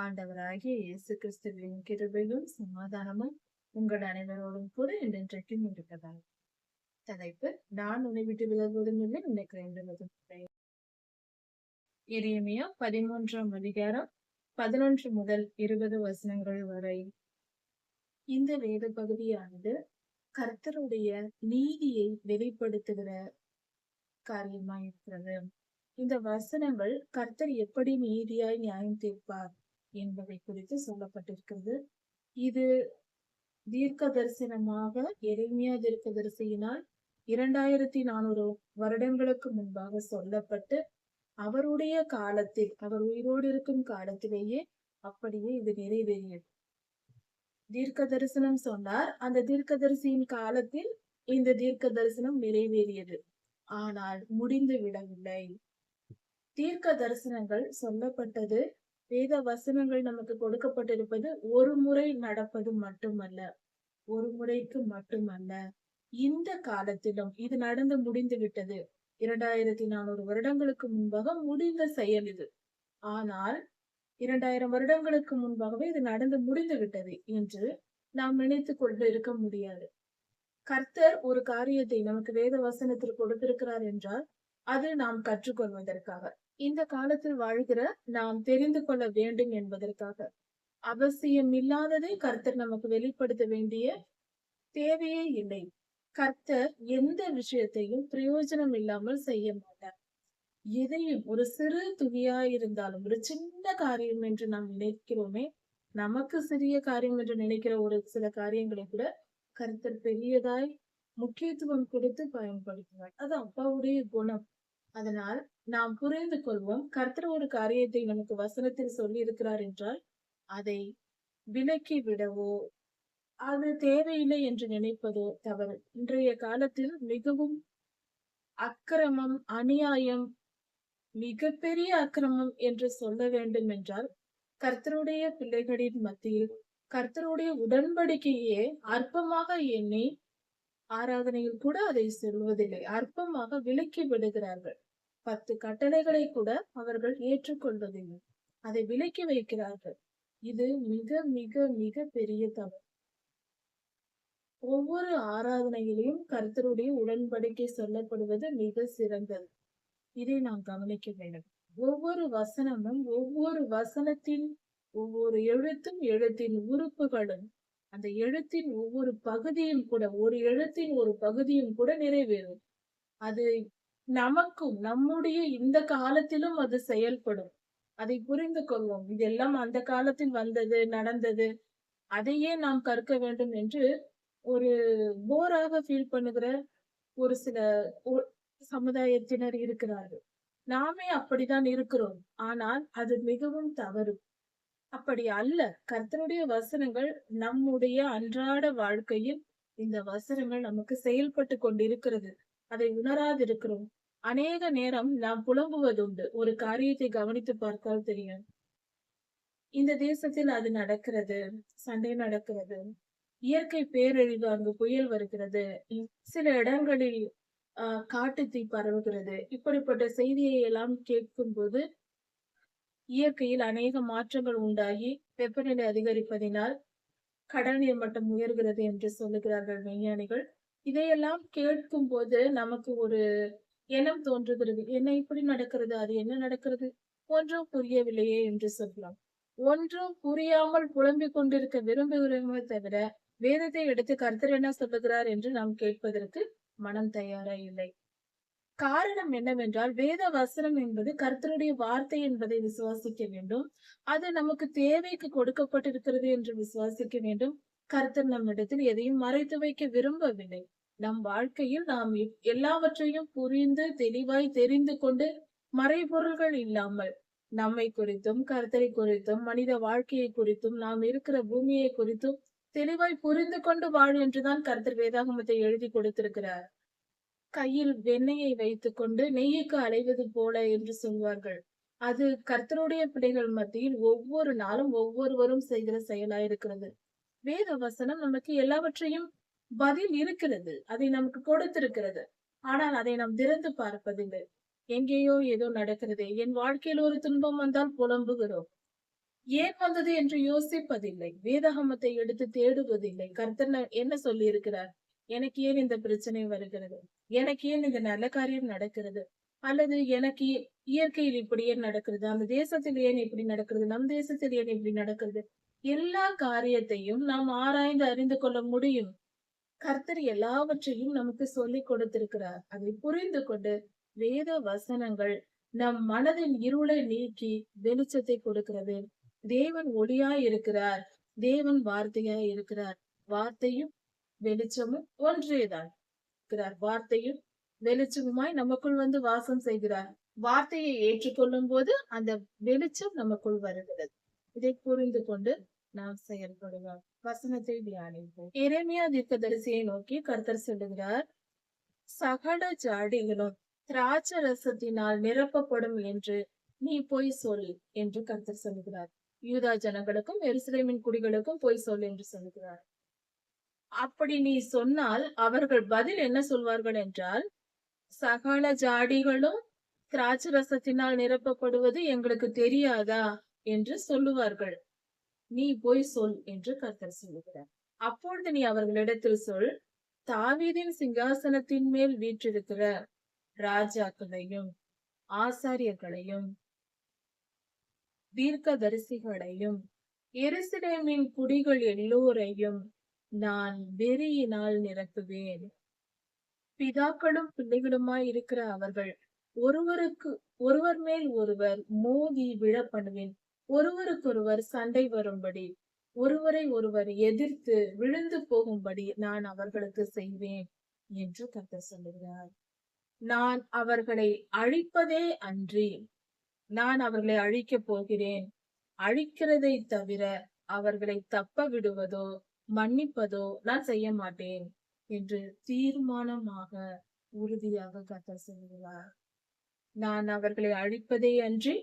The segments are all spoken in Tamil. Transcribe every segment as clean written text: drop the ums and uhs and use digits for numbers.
ஆண்டவராகிய இயேசு கிறிஸ்துவின் கிருபையும் சமாதானமும் உங்கள் அனைவரோடும் கூட என்றென்றைக்கும் இருக்கிறதா. தலைப்பு: நான் உன்னை விட்டு விலகுவதும் இல்லை, உன்னை கைவிடுவதும் இல்லை. எரேமியா 13ஆம் அதிகாரம் 11 முதல் 20 வசனங்கள் வரை. இந்த வேத பகுதியானது கர்த்தருடைய நீதியை வெளிப்படுத்துகிற காரியமா இருக்கிறது. இந்த வசனங்கள் கர்த்தர் எப்படி நீதியாய் நியாயம் தீர்ப்பார் என்பதை குறித்து சொல்லப்பட்டிருக்கிறது. இது தீர்க்க தரிசனமாக எரேமியா தீர்க்க தரிசியினால் 2400 வருடங்களுக்கு முன்பாக சொல்லப்பட்டு, அவருடைய காலத்தில், அவர் உயிரோடு இருக்கும் காலத்திலேயே அப்படியே இது நிறைவேறியது. தீர்க்க தரிசனம் சொன்னார், அந்த தீர்க்க தரிசியின் காலத்தில் இந்த தீர்க்க தரிசனம் நிறைவேறியது. ஆனால் முடிந்து விடவில்லை. தீர்க்க தரிசனங்கள் சொல்லப்பட்டது, வேத வசனங்கள் நமக்கு கொடுக்கப்பட்டிருப்பது ஒரு முறை நடப்பது மட்டுமல்ல, ஒரு முறைக்கு மட்டுமல்ல, இந்த காலத்திலும் இது நடந்து முடிந்து விட்டது. 2400 வருடங்களுக்கு முன்பாக முடிந்த செயல் இது. ஆனால் 2000 வருடங்களுக்கு முன்பாகவே இது நடந்து முடிந்து விட்டது என்று நாம் நினைத்து கொண்டு இருக்க முடியாது. கர்த்தர் ஒரு காரியத்தை நமக்கு வேத வசனத்தில் கொடுத்திருக்கிறார் என்றால் அது நாம் கற்றுக்கொள்வதற்காக, இந்த காலத்தில் வாழ்கிற நாம் தெரிந்து கொள்ள வேண்டும் என்பதற்காக. அவசியம் இல்லாததை கர்த்தர் நமக்கு வெளிப்படுத்த வேண்டிய தேவையே இல்லை. கர்த்தர் எந்த விஷயத்தையும் பிரயோஜனம் இல்லாமல் செய்ய மாட்டார். எதையும், ஒரு சிறு துளியாயிருந்தாலும், ஒரு சின்ன காரியம் என்று நாம் நினைக்கிறோமே, நமக்கு சிறிய காரியம் என்று நினைக்கிற ஒரு சில காரியங்களை கூட கர்த்தர் பெரியதாய் முக்கியத்துவம் கொடுத்து பயன்படுத்துவார். அது அப்பாவுடைய குணம். அதனால் நாம் புரிந்து கொள்வோம், கர்த்தர் ஒரு காரியத்தை நமக்கு வசனத்தில் சொல்லி இருக்கிறார் என்றால் அதை விலக்கி விடவோ, அது தேவையில்லை என்று நினைப்பதோ தவறு. இன்றைய காலத்தில் மிகவும் அக்கிரமம், அநியாயம், மிகப்பெரிய அக்கிரமம் என்று சொல்ல வேண்டும் என்றால், கர்த்தருடைய பிள்ளைகளின் மத்தியில் கர்த்தருடைய உடன்படிக்கையே அற்பமாக எண்ணி ஆராதனையில் கூட அதை சொல்வதில்லை, அற்பமாக விலக்கி விடுகிறார்கள். 10 கட்டளைகளை கூட அவர்கள் ஏற்றுக்கொள்வதில்லை, அதை விலக்கி வைக்கிறார்கள். இது மிக மிக மிக பெரிய தவறு. ஒவ்வொரு ஆராதனையிலையும் கர்த்தருடைய உடன்படிக்கை சொல்லப்படுவது மிக சிறந்தது. இதை நாம் கவனிக்க வேண்டும். ஒவ்வொரு வசனமும், ஒவ்வொரு வசனத்தின் ஒவ்வொரு எழுத்தும், எழுத்தின் உறுப்புகளும், அந்த எழுத்தின் ஒவ்வொரு பகுதியும் கூட, ஒரு எழுத்தின் ஒரு பகுதியும் கூட நிறைவேறும். அது நமக்கும், நம்முடைய இந்த காலத்திலும் அது செயல்படும். அதை புரிந்து கொள்வோம். இதெல்லாம் அந்த காலத்தில் வந்தது, நடந்தது, அதையே நாம் கற்க வேண்டும் என்று ஒரு போராக ஃபீல் பண்ணுகிற ஒரு சில சமுதாயத்தினர் இருக்கிறார்கள். நாமே அப்படித்தான் இருக்கிறோம். ஆனால் அது மிகவும் தவறு. அப்படி அல்ல. கர்த்தருடைய வசனங்கள் நம்முடைய அன்றாட வாழ்க்கையில் இந்த வசனங்கள் நமக்கு செயல்பட்டு கொண்டிருக்கிறது. அதை உணராதிருக்கிறோம். அநேக நேரம் நாம் புலம்புவதுண்டு. ஒரு காரியத்தை கவனித்து பார்த்தால் தெரியும். இந்த தேசத்தில் அது நடக்கிறது, சண்டை நடக்கிறது, இயற்கை பேரழிவு, அங்கு புயல் வருகிறது, சில இடங்களில் காட்டுத்தீ பரவுகிறது. இப்படிப்பட்ட செய்தியை எல்லாம் கேட்கும் போது இயற்கையில் அநேக மாற்றங்கள் உண்டாகி வெப்பநிலை அதிகரிப்பதினால் கடல் நீர் மட்டம் உயர்கிறது என்று சொல்லுகிறார்கள் விஞ்ஞானிகள். இதையெல்லாம் கேட்கும் போது நமக்கு ஒரு எண்ணம் தோன்றுகிறது, என்ன இப்படி நடக்கிறது, அது என்ன நடக்கிறது, ஒன்றும் புரியவில்லையே என்று சொல்லலாம். ஒன்றும் புரியாமல் புலம்பிக் கொண்டிருக்க விரும்புகிறோமே தவிர, வேதத்தை எடுத்து கர்த்தர் என்ன சொல்லுகிறார் என்று நாம் கேட்பதற்கு மனம் தயாரா இல்லை. காரணம் என்னவென்றால், வேத வசனம் என்பது கர்த்தருடைய வார்த்தை என்பதை விசுவாசிக்க வேண்டும். அது நமக்கு தேவைக்கு கொடுக்கப்பட்டிருக்கிறது என்று விசுவாசிக்க வேண்டும். கர்த்தர் நம்மிடத்தில் எதையும் மறைத்து வைக்க விரும்பவில்லை. நம் வாழ்க்கையில் நாம் எல்லாவற்றையும் புரிந்து தெளிவாய் தெரிந்து கொண்டு, மறைபொருள்கள் இல்லாமல் நம்மை குறித்தும், கர்த்தரை குறித்தும், மனித வாழ்க்கையை குறித்தும், நாம் இருக்கிற பூமியை குறித்தும் தெளிவாய் புரிந்து கொண்டு வாழ் என்றுதான் கர்த்தர் வேதாகமத்தை எழுதி கொடுத்திருக்கிறார். கையில் வெண்ணெயை வைத்துக் கொண்டு நெய்யுக்கு அலைவது போல என்று சொல்வார்கள். அது கர்த்தருடைய பிள்ளைகள் மத்தியில் ஒவ்வொரு நாளும் ஒவ்வொருவரும் செய்கிற செயலாயிருக்கிறது. வேத வசனம் நமக்கு எல்லாவற்றையும் பதில் இருக்கிறது, அதை நமக்கு கொடுத்திருக்கிறது. ஆனால் அதை நாம் திறந்து பார்ப்பதில்லை. எங்கேயோ ஏதோ நடக்கிறது, என் வாழ்க்கையில் ஒரு துன்பம் வந்தால் புலம்புகிறோம். ஏன் வந்தது என்று யோசிப்பதில்லை. வேதாகமத்தை எடுத்து தேடுவதில்லை. கர்த்தர் என்ன சொல்லி இருக்கிறார்? எனக்கு ஏன் இந்த பிரச்சனை வருகிறது? எனக்கு ஏன் இந்த நல்ல காரியம் நடக்கிறது? அல்லது எனக்கு இயற்கையில் இப்படி ஏன் நடக்கிறது? அந்த தேசத்தில் ஏன் இப்படி நடக்கிறது? நம் தேசத்தில் ஏன் இப்படி நடக்கிறது? எல்லா காரியத்தையும் நாம் ஆராய்ந்து அறிந்து கொள்ள முடியும். கர்த்தர் எல்லாவற்றையும் நமக்கு சொல்லிக் கொடுத்திருக்கிறார். அதை புரிந்து கொண்டு வேத வசனங்கள் நம் மனதின் இருளை நீக்கி வெளிச்சத்தை கொடுக்கிறது. தேவன் ஒளியாய் இருக்கிறார். தேவன் வார்த்தையாய் இருக்கிறார். வார்த்தையும் வெளிச்சமும் ஒன்றேதான் இருக்கிறார். வார்த்தையும் வெளிச்சமுமாய் நமக்குள் வந்து வாசம் செய்கிறார். வார்த்தையை ஏற்றுக்கொள்ளும் போது அந்த வெளிச்சம் நமக்குள் வருகிறது. இதை புரிந்து கொண்டு நாம் செயல்படுவோம். வசனத்தை தியானிப்போம். எரேமியா தீர்க்கதரிசியை நோக்கி கர்த்தர் சொல்லுகிறார், சகல ஜாடிகளும் திராட்சை ரசத்தினால் நிரப்பப்படும் என்று நீ போய் சொல் என்று கர்த்தர் சொல்லுகிறார். யூதா ஜனங்களுக்கும் எருசலேமின் குடிகளுக்கும் போய் சொல் என்று சொல்லுகிறார். அப்படி நீ சொன்னால் அவர்கள் பதில் என்ன சொல்வார்கள் என்றால், சகல ஜாடிகளும் திராட்சை ரசத்தினால் நிரப்பப்படுவது எங்களுக்கு தெரியாதா என்று சொல்லுவார்கள். நீ போய் சொல் என்று கர்த்தர் சொல்லுகிறார். அப்பொழுது நீ அவர்களிடத்தில் சொல், தாவீதின் சிங்காசனத்தின் மேல் வீற்றிருக்கிற ராஜாக்களையும் ஆசாரியர்களையும் தீர்க்கதரிசிகளையும் எருசலேமின் குடிகள் எல்லோரையும் நான் வெறியினால் நிரப்புவேன். பிதாக்களும் பிள்ளைகளுமாய் இருக்கிற அவர்கள் ஒருவர் மேல் ஒருவர் மோதி விழ பண்ணுவேன். ஒருவருக்கொருவர் சண்டை வரும்படி, ஒருவரை ஒருவர் எதிர்த்து விழுந்து போகும்படி நான் அவர்களுக்கு செய்வேன் என்று கர்த்தர் சொல்லுகிறார். நான் அவர்களை அழிப்பதே அன்றி, நான் அவர்களை அழிக்கப் போகிறேன். அழிக்கிறதை தவிர அவர்களை தப்ப விடுவதோ மன்னிப்பதோ நான் செய்ய மாட்டேன் என்று தீர்மானமாக உறுதியாக கர்த்தர் சொல்லுகிறார். நான் அவர்களை அழிப்பதே அன்றி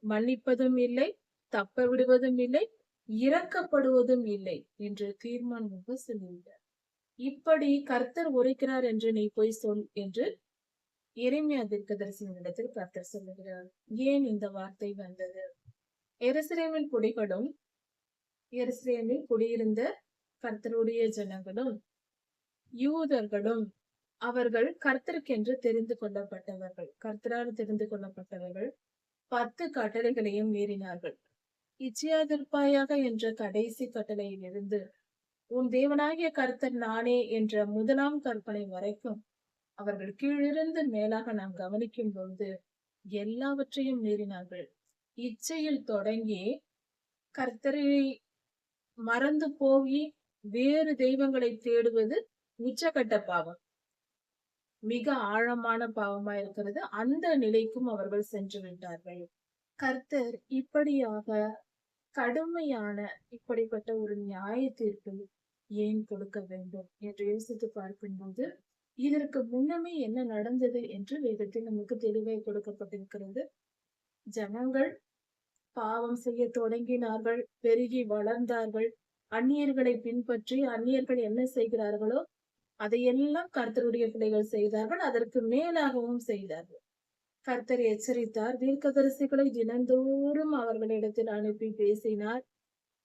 மன்னிப்பதும் இல்லை, தப்ப விடுவதும் இல்லை, இறக்கப்படுவதும் இல்லை என்று தீர்மானமாக சொல்லுகிறார். இப்படி கர்த்தர் உரைக்கிறார் என்று நீ போய் சொல் என்று எரேமியா தீர்க்கதரிசியினிடத்தில் கர்த்தர் சொல்லுகிறார். ஏன் இந்த வார்த்தை வந்தது? எருசலேமின் குடிகளும் எருசலேமில் குடியிருந்த கர்த்தருடைய ஜனங்களும் யூதர்களும் அவர்கள் கர்த்தருக்கென்று தெரிந்து கொள்ளப்பட்டவர்கள், கர்த்தரால் தெரிந்து கொள்ளப்பட்டவர்கள். 10 கட்டளைகளையும் மீறினார்கள். இச்சையாதிருப்பாயாக என்ற கடைசி கட்டளையிலிருந்து உன் தேவனாகிய கர்த்தர் நானே என்ற முதலாம் கற்பனை வரைக்கும் அவர்கள் கீழிருந்து மேலாக நாம் கவனிக்கும் பொழுது எல்லாவற்றையும் மீறினார்கள். இச்சையில் தொடங்கி கர்த்தரை மறந்து போய் வேறு தெய்வங்களை தேடுவது உச்சகட்ட பாவம், மிக ஆழமான பாவமா இருக்கிறது. அந்த நிலைக்கும் அவர்கள் சென்று விட்டார்கள். கர்த்தர் இப்படியாக கடுமையான இப்படிப்பட்ட ஒரு நியாய தீர்ப்பை ஏன் கொடுக்க வேண்டும் என்று யோசித்து பார்க்கும்போது இதற்கு முன்னமே என்ன நடந்தது என்று வேதத்தில் நமக்கு தெளிவாய் கொடுக்கப்பட்டிருக்கிறது. ஜனங்கள் பாவம் செய்ய தொடங்கினார்கள், பெருகி வளர்ந்தார்கள். அந்நியர்களை பின்பற்றி அந்நியர்கள் என்ன செய்கிறார்களோ அதையெல்லாம் கர்த்தருடைய பிள்ளைகள் செய்தார்கள். அதற்கு மேலாகவும் செய்தார்கள். கர்த்தர் எச்சரித்தார். தீர்க்கதரிசிகளை தினந்தோறும் அவர்களிடத்தில் அனுப்பி பேசினார்.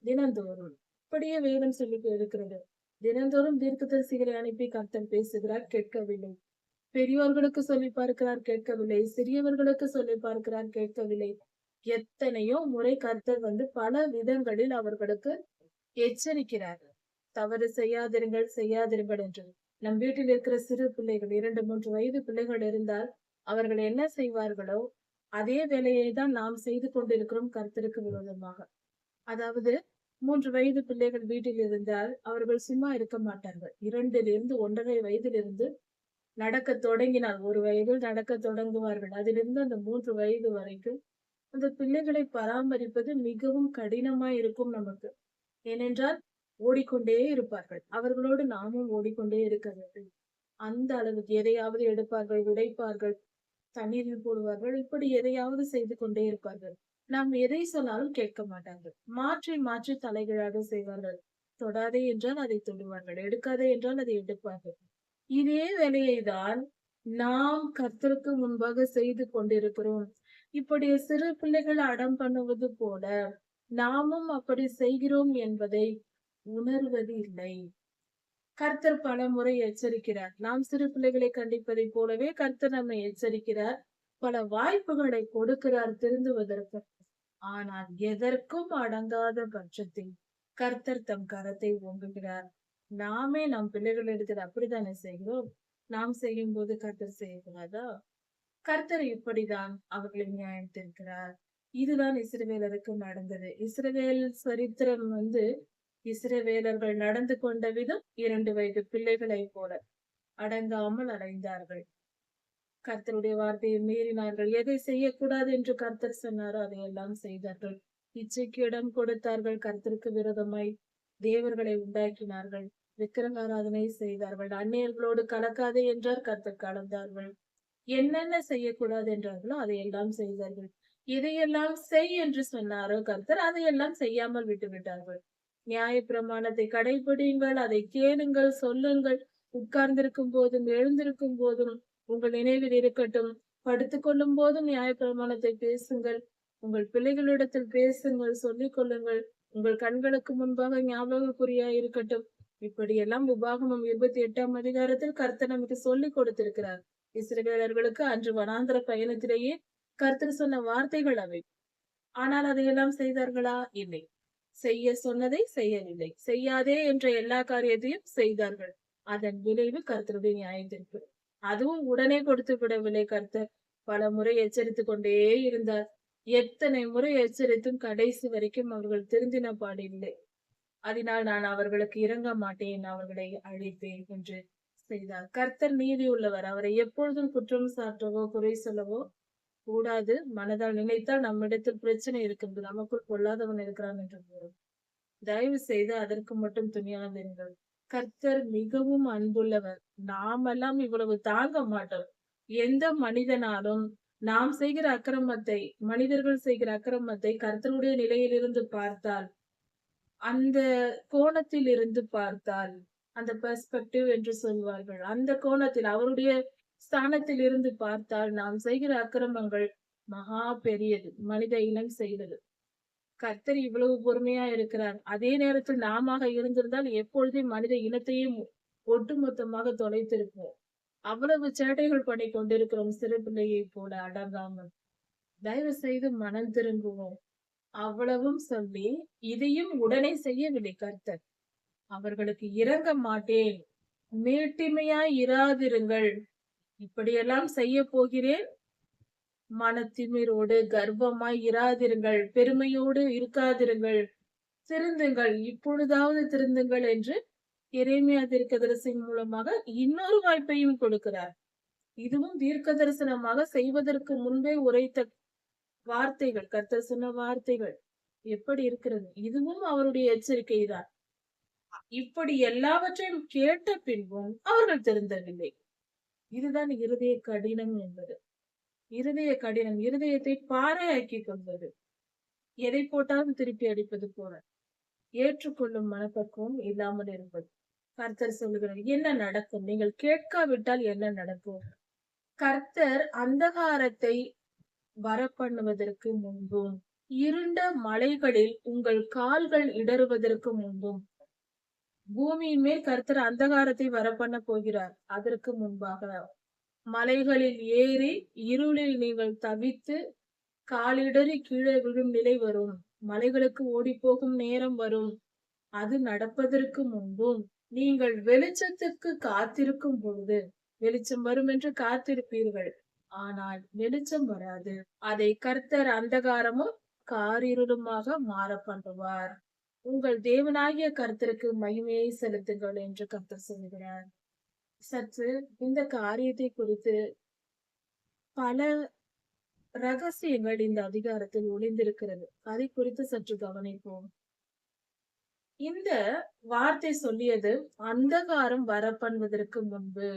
தினந்தோறும் இப்படியே வேதம் சொல்லி இருக்கிறது. தினந்தோறும் தீர்க்கதரிசிகளை அனுப்பி கர்த்தர் பேசுகிறார், கேட்கவில்லை. பெரியோர்களுக்கு சொல்லி பார்க்கிறார், கேட்கவில்லை. சிறியவர்களுக்கு சொல்லி பார்க்கிறார், கேட்கவில்லை. எத்தனையோ முறை கர்த்தர் வந்து பல விதங்களில் அவர்களுக்கு எச்சரிக்கிறார். தவறு செய்யாதிருங்கள் செய்யாதிருங்கள் என்று. நம் வீட்டில் இருக்கிற சிறு பிள்ளைகள் 2-3 வயது பிள்ளைகள் இருந்தால் அவர்கள் என்ன செய்வார்களோ அதே வேலையை தான் நாம் செய்து கொண்டிருக்கிறோம் கர்த்தருக்கு விரோதமாக. அதாவது 3 வயது பிள்ளைகள் வீட்டில் இருந்தால் அவர்கள் சும்மா இருக்க மாட்டார்கள். 2 1.5 வயதிலிருந்து நடக்க தொடங்கினால் 1 வயதில் நடக்க தொடங்குவார்கள். அதிலிருந்து அந்த 3 வயது வரைக்கும் அந்த பிள்ளைகளை பராமரிப்பது மிகவும் கடினமாய் இருக்கும் நமக்கு. ஏனென்றால் ஓடிக்கொண்டே இருப்பார்கள். அவர்களோடு நாமும் ஓடிக்கொண்டே இருக்க வேண்டும். அந்த அளவுக்கு எதையாவது எடுப்பார்கள், உடைப்பார்கள், தண்ணீரில் போடுவார்கள், இப்படி எதையாவது செய்து கொண்டே இருப்பார்கள். நாம் எதை சொன்னாலும் கேட்க மாட்டார்கள். மாற்றி மாற்றி தலைகீழாக செய்வார்கள். தொடாதே என்றால் அதை தொடுவார்கள், எடுக்காதே என்றால் அதை எடுப்பார்கள். இதே வேலையை தான் நாம் கர்த்தருக்கு முன்பாக செய்து கொண்டிருக்கிறோம். இப்படி சிறு பிள்ளைகள் அடம் பண்ணுவது போல நாமும் அப்படி செய்கிறோம் என்பதை உணர்வது இல்லை. கர்த்தர் பல முறை எச்சரிக்கிறார். நாம் சிறு பிள்ளைகளை கண்டிப்பதை போலவே கர்த்தர் நம்மை எச்சரிக்கிறார். பல வாய்ப்புகளை கொடுக்கிறார் திருந்துவதற்கு. ஆனால் எதற்கும் அடங்காத பட்சத்தில் கர்த்தர் தம் கரத்தை ஓங்குகிறார். நாமே நம் பிள்ளைகளிடத்தில் அப்படித்தானே செய்கிறோம். நாம் செய்யும் போது கர்த்தர் செய்யக்கூடாதா? கர்த்தர் இப்படிதான் அவர்களை நியாயத்திருக்கிறார். இதுதான் இஸ்ரவேலருக்கு நடந்தது. இஸ்ரவேல் சரித்திரம் இஸ்ரவேலர்கள் நடந்து கொண்ட விதம் 2 வயது பிள்ளைகளைப் போல அடங்காமல் அலைந்தார்கள். கர்த்தருடைய வார்த்தையை மீறினார்கள். எதை செய்யக்கூடாது என்று கர்த்தர் சொன்னாரோ அதையெல்லாம் செய்தார்கள். இச்சைக்கு இடம் கொடுத்தார்கள். கர்த்தருக்கு விரோதமாய் தேவர்களை உண்டாக்கினார்கள். விக்கிரக ஆராதனை செய்தார்கள். அந்நியர்களோடு கலக்காதே என்றார், கர்த்தர் கலந்தார்கள். என்னென்ன செய்யக்கூடாது என்றார்களோ அதையெல்லாம் செய்தார்கள். எதையெல்லாம் செய் என்று சொன்னாரோ கர்த்தர் அதையெல்லாம் செய்யாமல் விட்டு விட்டார்கள். நியாய பிரமாணத்தை கடைபிடியுங்கள், அதை கேளுங்கள், சொல்லுங்கள். உட்கார்ந்திருக்கும் போதும் எழுந்திருக்கும் போதும் உங்கள் நினைவில் இருக்கட்டும். படுத்துக் கொள்ளும் போதும் நியாய பிரமாணத்தை பேசுங்கள். உங்கள் பிள்ளைகளிடத்தில் பேசுங்கள், சொல்லிக் கொள்ளுங்கள். உங்கள் கண்களுக்கு முன்பாக ஞாபகக்குறியாய் இருக்கட்டும். இப்படியெல்லாம் உபாகமம் 28ஆம் அதிகாரத்தில் கர்த்தர் நமக்கு சொல்லிக் கொடுத்திருக்கிறார். இஸ்ரவேலர்களுக்கு அன்று வனாந்தர பயணத்திலேயே கர்த்தர் சொன்ன வார்த்தைகள் அவை. ஆனால் அதையெல்லாம் செய்தார்களா? இல்லை. செய்ய சொன்னதை செய்யவில்லை. செய்யாதே என்ற எல்லா காரியத்தையும் செய்தார்கள். அதன் விளைவு கர்த்தருடைய நியாயத்திற்கு. அதுவும் உடனே கொடுத்து விடவில்லை. கர்த்தர் பல முறை எச்சரித்துக் கொண்டே இருந்தார். எத்தனை முறை எச்சரித்தும் கடைசி வரைக்கும் அவர்கள் திருந்தின பாடில்லை. அதனால் நான் அவர்களுக்கு இறங்க மாட்டேன், அவர்களை அழிப்பேன் என்று செய்தார். கர்த்தர் நீதி உள்ளவர். அவரை எப்பொழுதும் குற்றம் சாட்டவோ குறை சொல்லவோ கூடாது. மனதால் நினைத்தால் நம்மிடத்தில் பிரச்சனை இருக்கிறது, நமக்குள் கொள்ளாதவன் இருக்கிறான் என்று கூறும். தயவு செய்து அதற்கு மட்டும் துணியாதீர்கள். கர்த்தர் மிகவும் அன்புள்ளவர். நாமெல்லாம் இவ்வளவு தாங்க மாட்டோம். எந்த மனிதனாலும் நாம் செய்கிற அக்கிரமத்தை, மனிதர்கள் செய்கிற அக்கிரமத்தை கர்த்தருடைய நிலையிலிருந்து பார்த்தால், அந்த கோணத்தில் இருந்து பார்த்தால், அந்த பெர்ஸ்பெக்டிவ் என்று சொல்வார்கள், அந்த கோணத்தில் அவருடைய ஸ்தானத்தில் இருந்து பார்த்தால் நாம் செய்கிற அக்கிரமங்கள் மகா பெரியது, மனித இனம் செய்தது. கர்த்தர் இவ்வளவு பொறுமையா இருக்கிறார். அதே நேரத்தில் நாம இருந்திருந்தால் எப்பொழுதே மனித இனத்தையும் ஒட்டுமொத்தமாக தொலைத்திருப்போம். அவ்வளவு சேட்டைகள் பண்ணி கொண்டிருக்கிறோம், சிறு பிள்ளையை போல அடங்காமல். தயவு செய்து மனம் திரும்புவோம். அவ்வளவும் சொல்லி இதையும் உடனே செய்யவில்லை கர்த்தர். அவர்களுக்கு இறங்க மாட்டேன், மேட்டிமையாய் இராதிருங்கள், இப்படியெல்லாம் செய்ய போகிறேன், மனத்திமிரோடு கர்ப்பமாய் இராதிருங்கள், பெருமையோடு இருக்காதிருங்கள், திருந்துங்கள், இப்பொழுதாவது திருந்துங்கள் என்று எரேமியா தீர்க்கதரிசியின் மூலமாக இன்னொரு வாய்ப்பையும் கொடுக்கிறார். இதுவும் தீர்க்க தரிசனமாக செய்வதற்கு முன்பே உரைத்த வார்த்தைகள், கர்த்தர் சொன்ன வார்த்தைகள் எப்படி இருக்கிறது? இதுவும் அவருடைய எச்சரிக்கை தான். இப்படி எல்லாவற்றையும் கேட்ட பின்பும் அவர்கள் திருந்தவில்லை. இதுதான் இருதய கடினம் என்பது. இருதய கடினம், இருதயத்தை பாறையாக்கி கொள்வது, எதை போட்டாலும் திருப்பி அடிப்பது போல, ஏற்றுக்கொள்ளும் மனப்பக்குவம் இல்லாமல் இருப்பது. கர்த்தர் சொல்லுகிறார், என்ன நடக்கும்? நீங்கள் கேட்காவிட்டால் என்ன நடக்கும்? கர்த்தர் அந்தகாரத்தை வரப்பண்ணுவதற்கு முன்பும், இருண்ட மலைகளில் உங்கள் கால்கள் இடறுவதற்கு முன்பும், பூமியின் மேல் கர்த்தர் அந்தகாரத்தை வரப்பண்ண போகிறார். அதற்கு முன்பாக மலைகளில் ஏறி இருளில் நீங்கள் தவித்து காலிடறி கீழே விழும் நிலை வரும். மலைகளுக்கு ஓடி போகும் நேரம் வரும். அது நடப்பதற்கு முன்பும் நீங்கள் வெளிச்சத்துக்கு காத்திருக்கும் பொழுது, வெளிச்சம் வரும் என்று காத்திருப்பீர்கள், ஆனால் வெளிச்சம் வராது. அதை கர்த்தர் அந்தகாரமும் காரிருளுமாக மாற பண்ணுவார். உங்கள் தேவனாகிய கர்த்தருக்கு மகிமையை செலுத்துங்கள் என்று கர்த்தர் சொல்கிறார். சற்று இந்த காரியத்தை குறித்து பல ரகசியங்கள் இந்த அதிகாரத்தில் ஒளிந்திருக்கிறது. அதை குறித்து சற்று கவனிப்போம். இந்த வார்த்தை சொல்லியது அந்தகாரம் வரப்பண்வதற்கு முன்பு,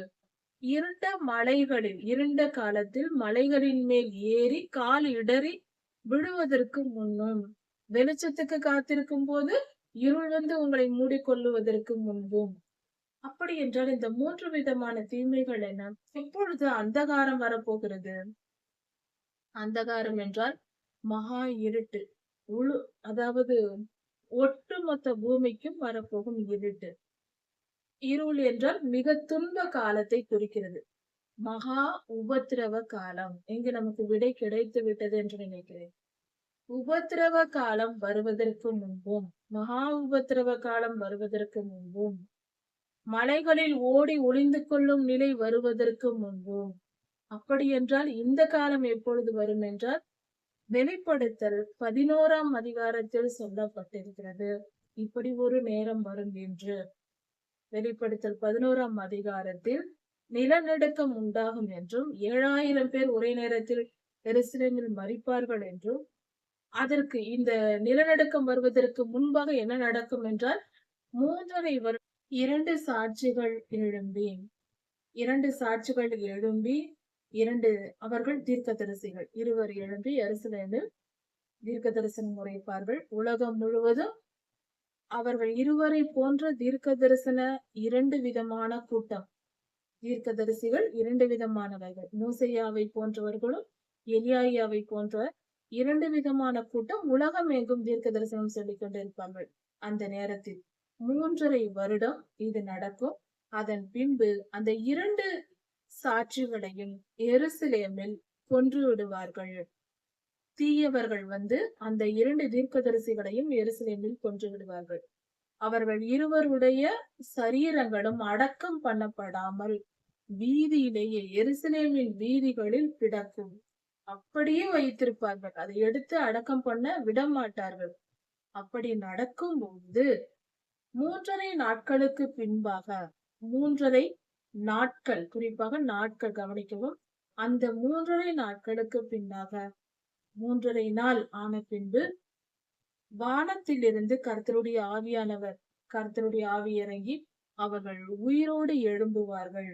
இருண்ட மலைகளில், இருண்ட காலத்தில் மலைகளின் மேல் ஏறி கால் இடறி விழுவதற்கு முன்னும், வெளிச்சத்துக்கு காத்திருக்கும் போது இருள் உங்களை மூடிக்கொள்ளுவதற்கு முன்பும். அப்படி என்றால் இந்த 3 விதமான தீமைகள் என்ன? எப்பொழுது அந்தகாரம் வரப்போகிறது? அந்தகாரம் என்றால் மகா இருட்டு. முழு அதாவது ஒட்டுமொத்த பூமிக்கும் வரப்போகும் இருட்டு. இருள் என்றால் மிக துன்ப காலத்தை குறிக்கிறது. மகா உபத்திரவ காலம். இங்கு நமக்கு விடை கிடைத்து விட்டது என்று நினைக்கிறேன். உபத்திரவ காலம் வருவதற்கு முன்பும், மகா உபத்திரவ காலம் வருவதற்கு முன்பும், மலைகளில் ஓடி ஒளிந்து கொள்ளும் நிலை வருவதற்கு முன்பும், அப்படி என்றால் இந்த காலம் எப்பொழுது வரும் என்றால், வெளிப்படுத்தல் 11ஆம் அதிகாரத்தில் சொல்லப்பட்டிருக்கிறது. இப்படி ஒரு நேரம் வரும் என்று. வெளிப்படுத்தல் 11ஆம் அதிகாரத்தில் நிலநடுக்கம் உண்டாகும் என்றும் 7000 பேர் ஒரே நேரத்தில் எருசலேமில் மரிப்பார்கள் என்றும், அதற்கு இந்த நிலநடுக்கம் வருவதற்கு முன்பாக என்ன நடக்கும் என்றால், 3.5 வருடம் 2 சாட்சிகள் எழும்பி 2 சாட்சிகள் எழும்பி 2 அவர்கள் தீர்க்கதரிசிகள் இருவர் எழும்பி எருசலேமில் தீர்க்க தரிசனம் உரைப்பார்கள். உலகம் முழுவதும் அவர்கள் இருவரை போன்ற தீர்க்க தரிசன 2 விதமான கூட்டம். தீர்க்கதரிசிகள் 2 விதமானவர்கள். மூசையாவை போன்றவர்களும் எலியாயாவை போன்ற 2 விதமான கூட்டம் உலகம் எங்கும் தீர்க்க தரிசனம் சொல்லிக் கொண்டிருப்பார்கள். அந்த நேரத்தில் 3.5 வருடம் இது நடக்கும். அதன் பின்பு அந்த 2 சாட்சிகளையும் எருசலேமில் கொன்று விடுவார்கள். தீயவர்கள் வந்து அந்த 2 தீர்க்கதரிசிகளையும் எருசலேமில் கொன்று விடுவார்கள். அவர்கள் இருவருடைய சரீரங்களும் அடக்கம் பண்ணப்படாமல் வீதியிலேயே எருசலேமின் வீதிகளில் கிடக்கும். அப்படியே வைத்திருப்பார்கள். அதை எடுத்து அடக்கம் பண்ண விட மாட்டார்கள். அப்படி நடக்கும் போது 3.5 நாட்களுக்கு பின்பாக 3.5 நாட்கள், குறிப்பாக நாட்கள் கவனிக்கவும், அந்த 3.5 நாட்களுக்கு பின்னாக 3.5 நாள் ஆன பின்பு வானத்திலிருந்து கர்த்தருடைய ஆவியானவர், கர்த்தருடைய ஆவி இறங்கி அவர்கள் உயிரோடு எழும்புவார்கள்.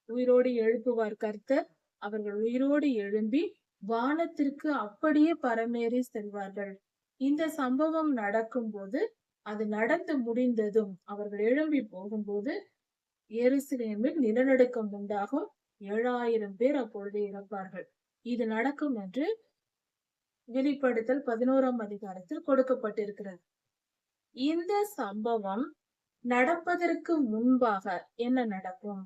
உயிரோடு எழுப்புவார் கர்த்தர். அவர்கள் உயிரோடு எழும்பி வானத்திற்கு அப்படியே பரமேறி செல்வார்கள். இந்த சம்பவம் நடக்கும் போது, அது நடந்து முடிந்ததும் அவர்கள் எழும்பி போகும்போது எருசலேமில் நிலநடுக்கம் உண்டாகும். 7000 பேர் அப்பொழுது இறப்பார்கள். இது நடக்கும் என்று வெளிப்படுத்தல் 11ஆம் அதிகாரத்தில் கொடுக்கப்பட்டிருக்கிறது. இந்த சம்பவம் நடப்பதற்கு முன்பாக என்ன நடக்கும்?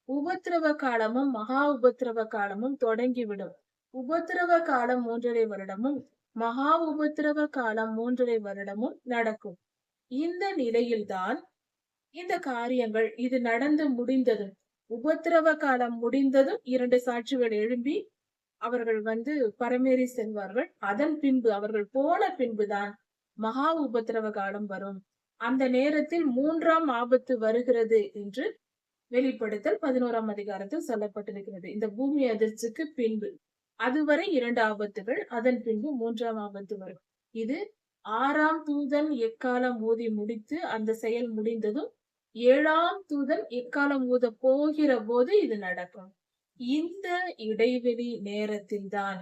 உபத்திரவ காலமும் மகா உபத்திரவ காலமும் தொடங்கிவிடும். உபத்திரவ காலம் 3.5 வருடமும் மகா உபத்திரவ காலம் 3.5 வருடமும் நடக்கும். இந்த நிலையில்தான் இந்த காரியங்கள் இது நடந்து முடிந்ததும், உபத்திரவ காலம் முடிந்ததும் 2 சாட்சிகள் எழும்பி அவர்கள் வந்து பரமேறி செல்வார்கள். அதன் பின்பு அவர்கள் போன பின்புதான் மகா உபத்திரவ காலம் வரும். அந்த நேரத்தில் 3ஆம் ஆபத்து வருகிறது என்று வெளிப்படுத்தல் 11ஆம் அதிகாரத்தில் சொல்லப்பட்டிருக்கிறது. இந்த பூமி அதிர்ச்சிக்கு பின்பு அதுவரை 2 ஆபத்துகள், அதன் பின்பு 3ஆம் ஆபத்து வரும். இது 6ஆம் தூதன் எக்காலம் ஊதி முடித்து அந்த செயல் முடிந்ததும் 7ஆம் தூதன் எக்காலம் ஊத போகிற போது இது நடக்கும். இந்த இடைவெளி நேரத்தில்தான்,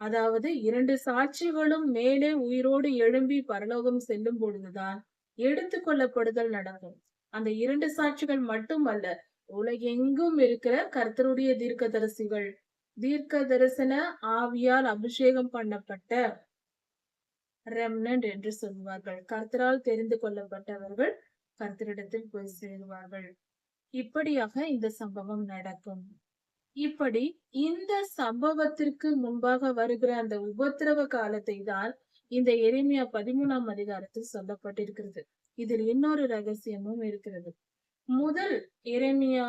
அதாவது 2 சாட்சிகளும் மேலே உயிரோடு எழும்பி பரலோகம் செல்லும் பொழுதுதான் எடுத்துக்கொள்ளப்படுதல் நடக்கும். அந்த 2 சாட்சிகள் மட்டுமல்ல, உலகெங்கும் இருக்கிற கர்த்தருடைய தீர்க்கதரிசிகள், தீர்க்க தரிசன ஆவியால் அபிஷேகம் பண்ணப்பட்ட ரெம்னன்ட் என்று சொல்வார்கள். கர்த்தரால் தெரிந்து கொள்ளப்பட்டவர்கள் கர்த்தரிடத்தில் போய் சேருவார்கள். இப்படியாக இந்த சம்பவம் நடக்கும். இப்படி இந்த சம்பவத்திற்கு முன்பாக வருகிற அந்த உபத்திரவ காலத்தை தான் இந்த எரேமியா 13ஆம் அதிகாரத்தில் சொல்லப்பட்டிருக்கிறது. இதில் இன்னொரு ரகசியமும் இருக்கிறது. முதல் எரேமியா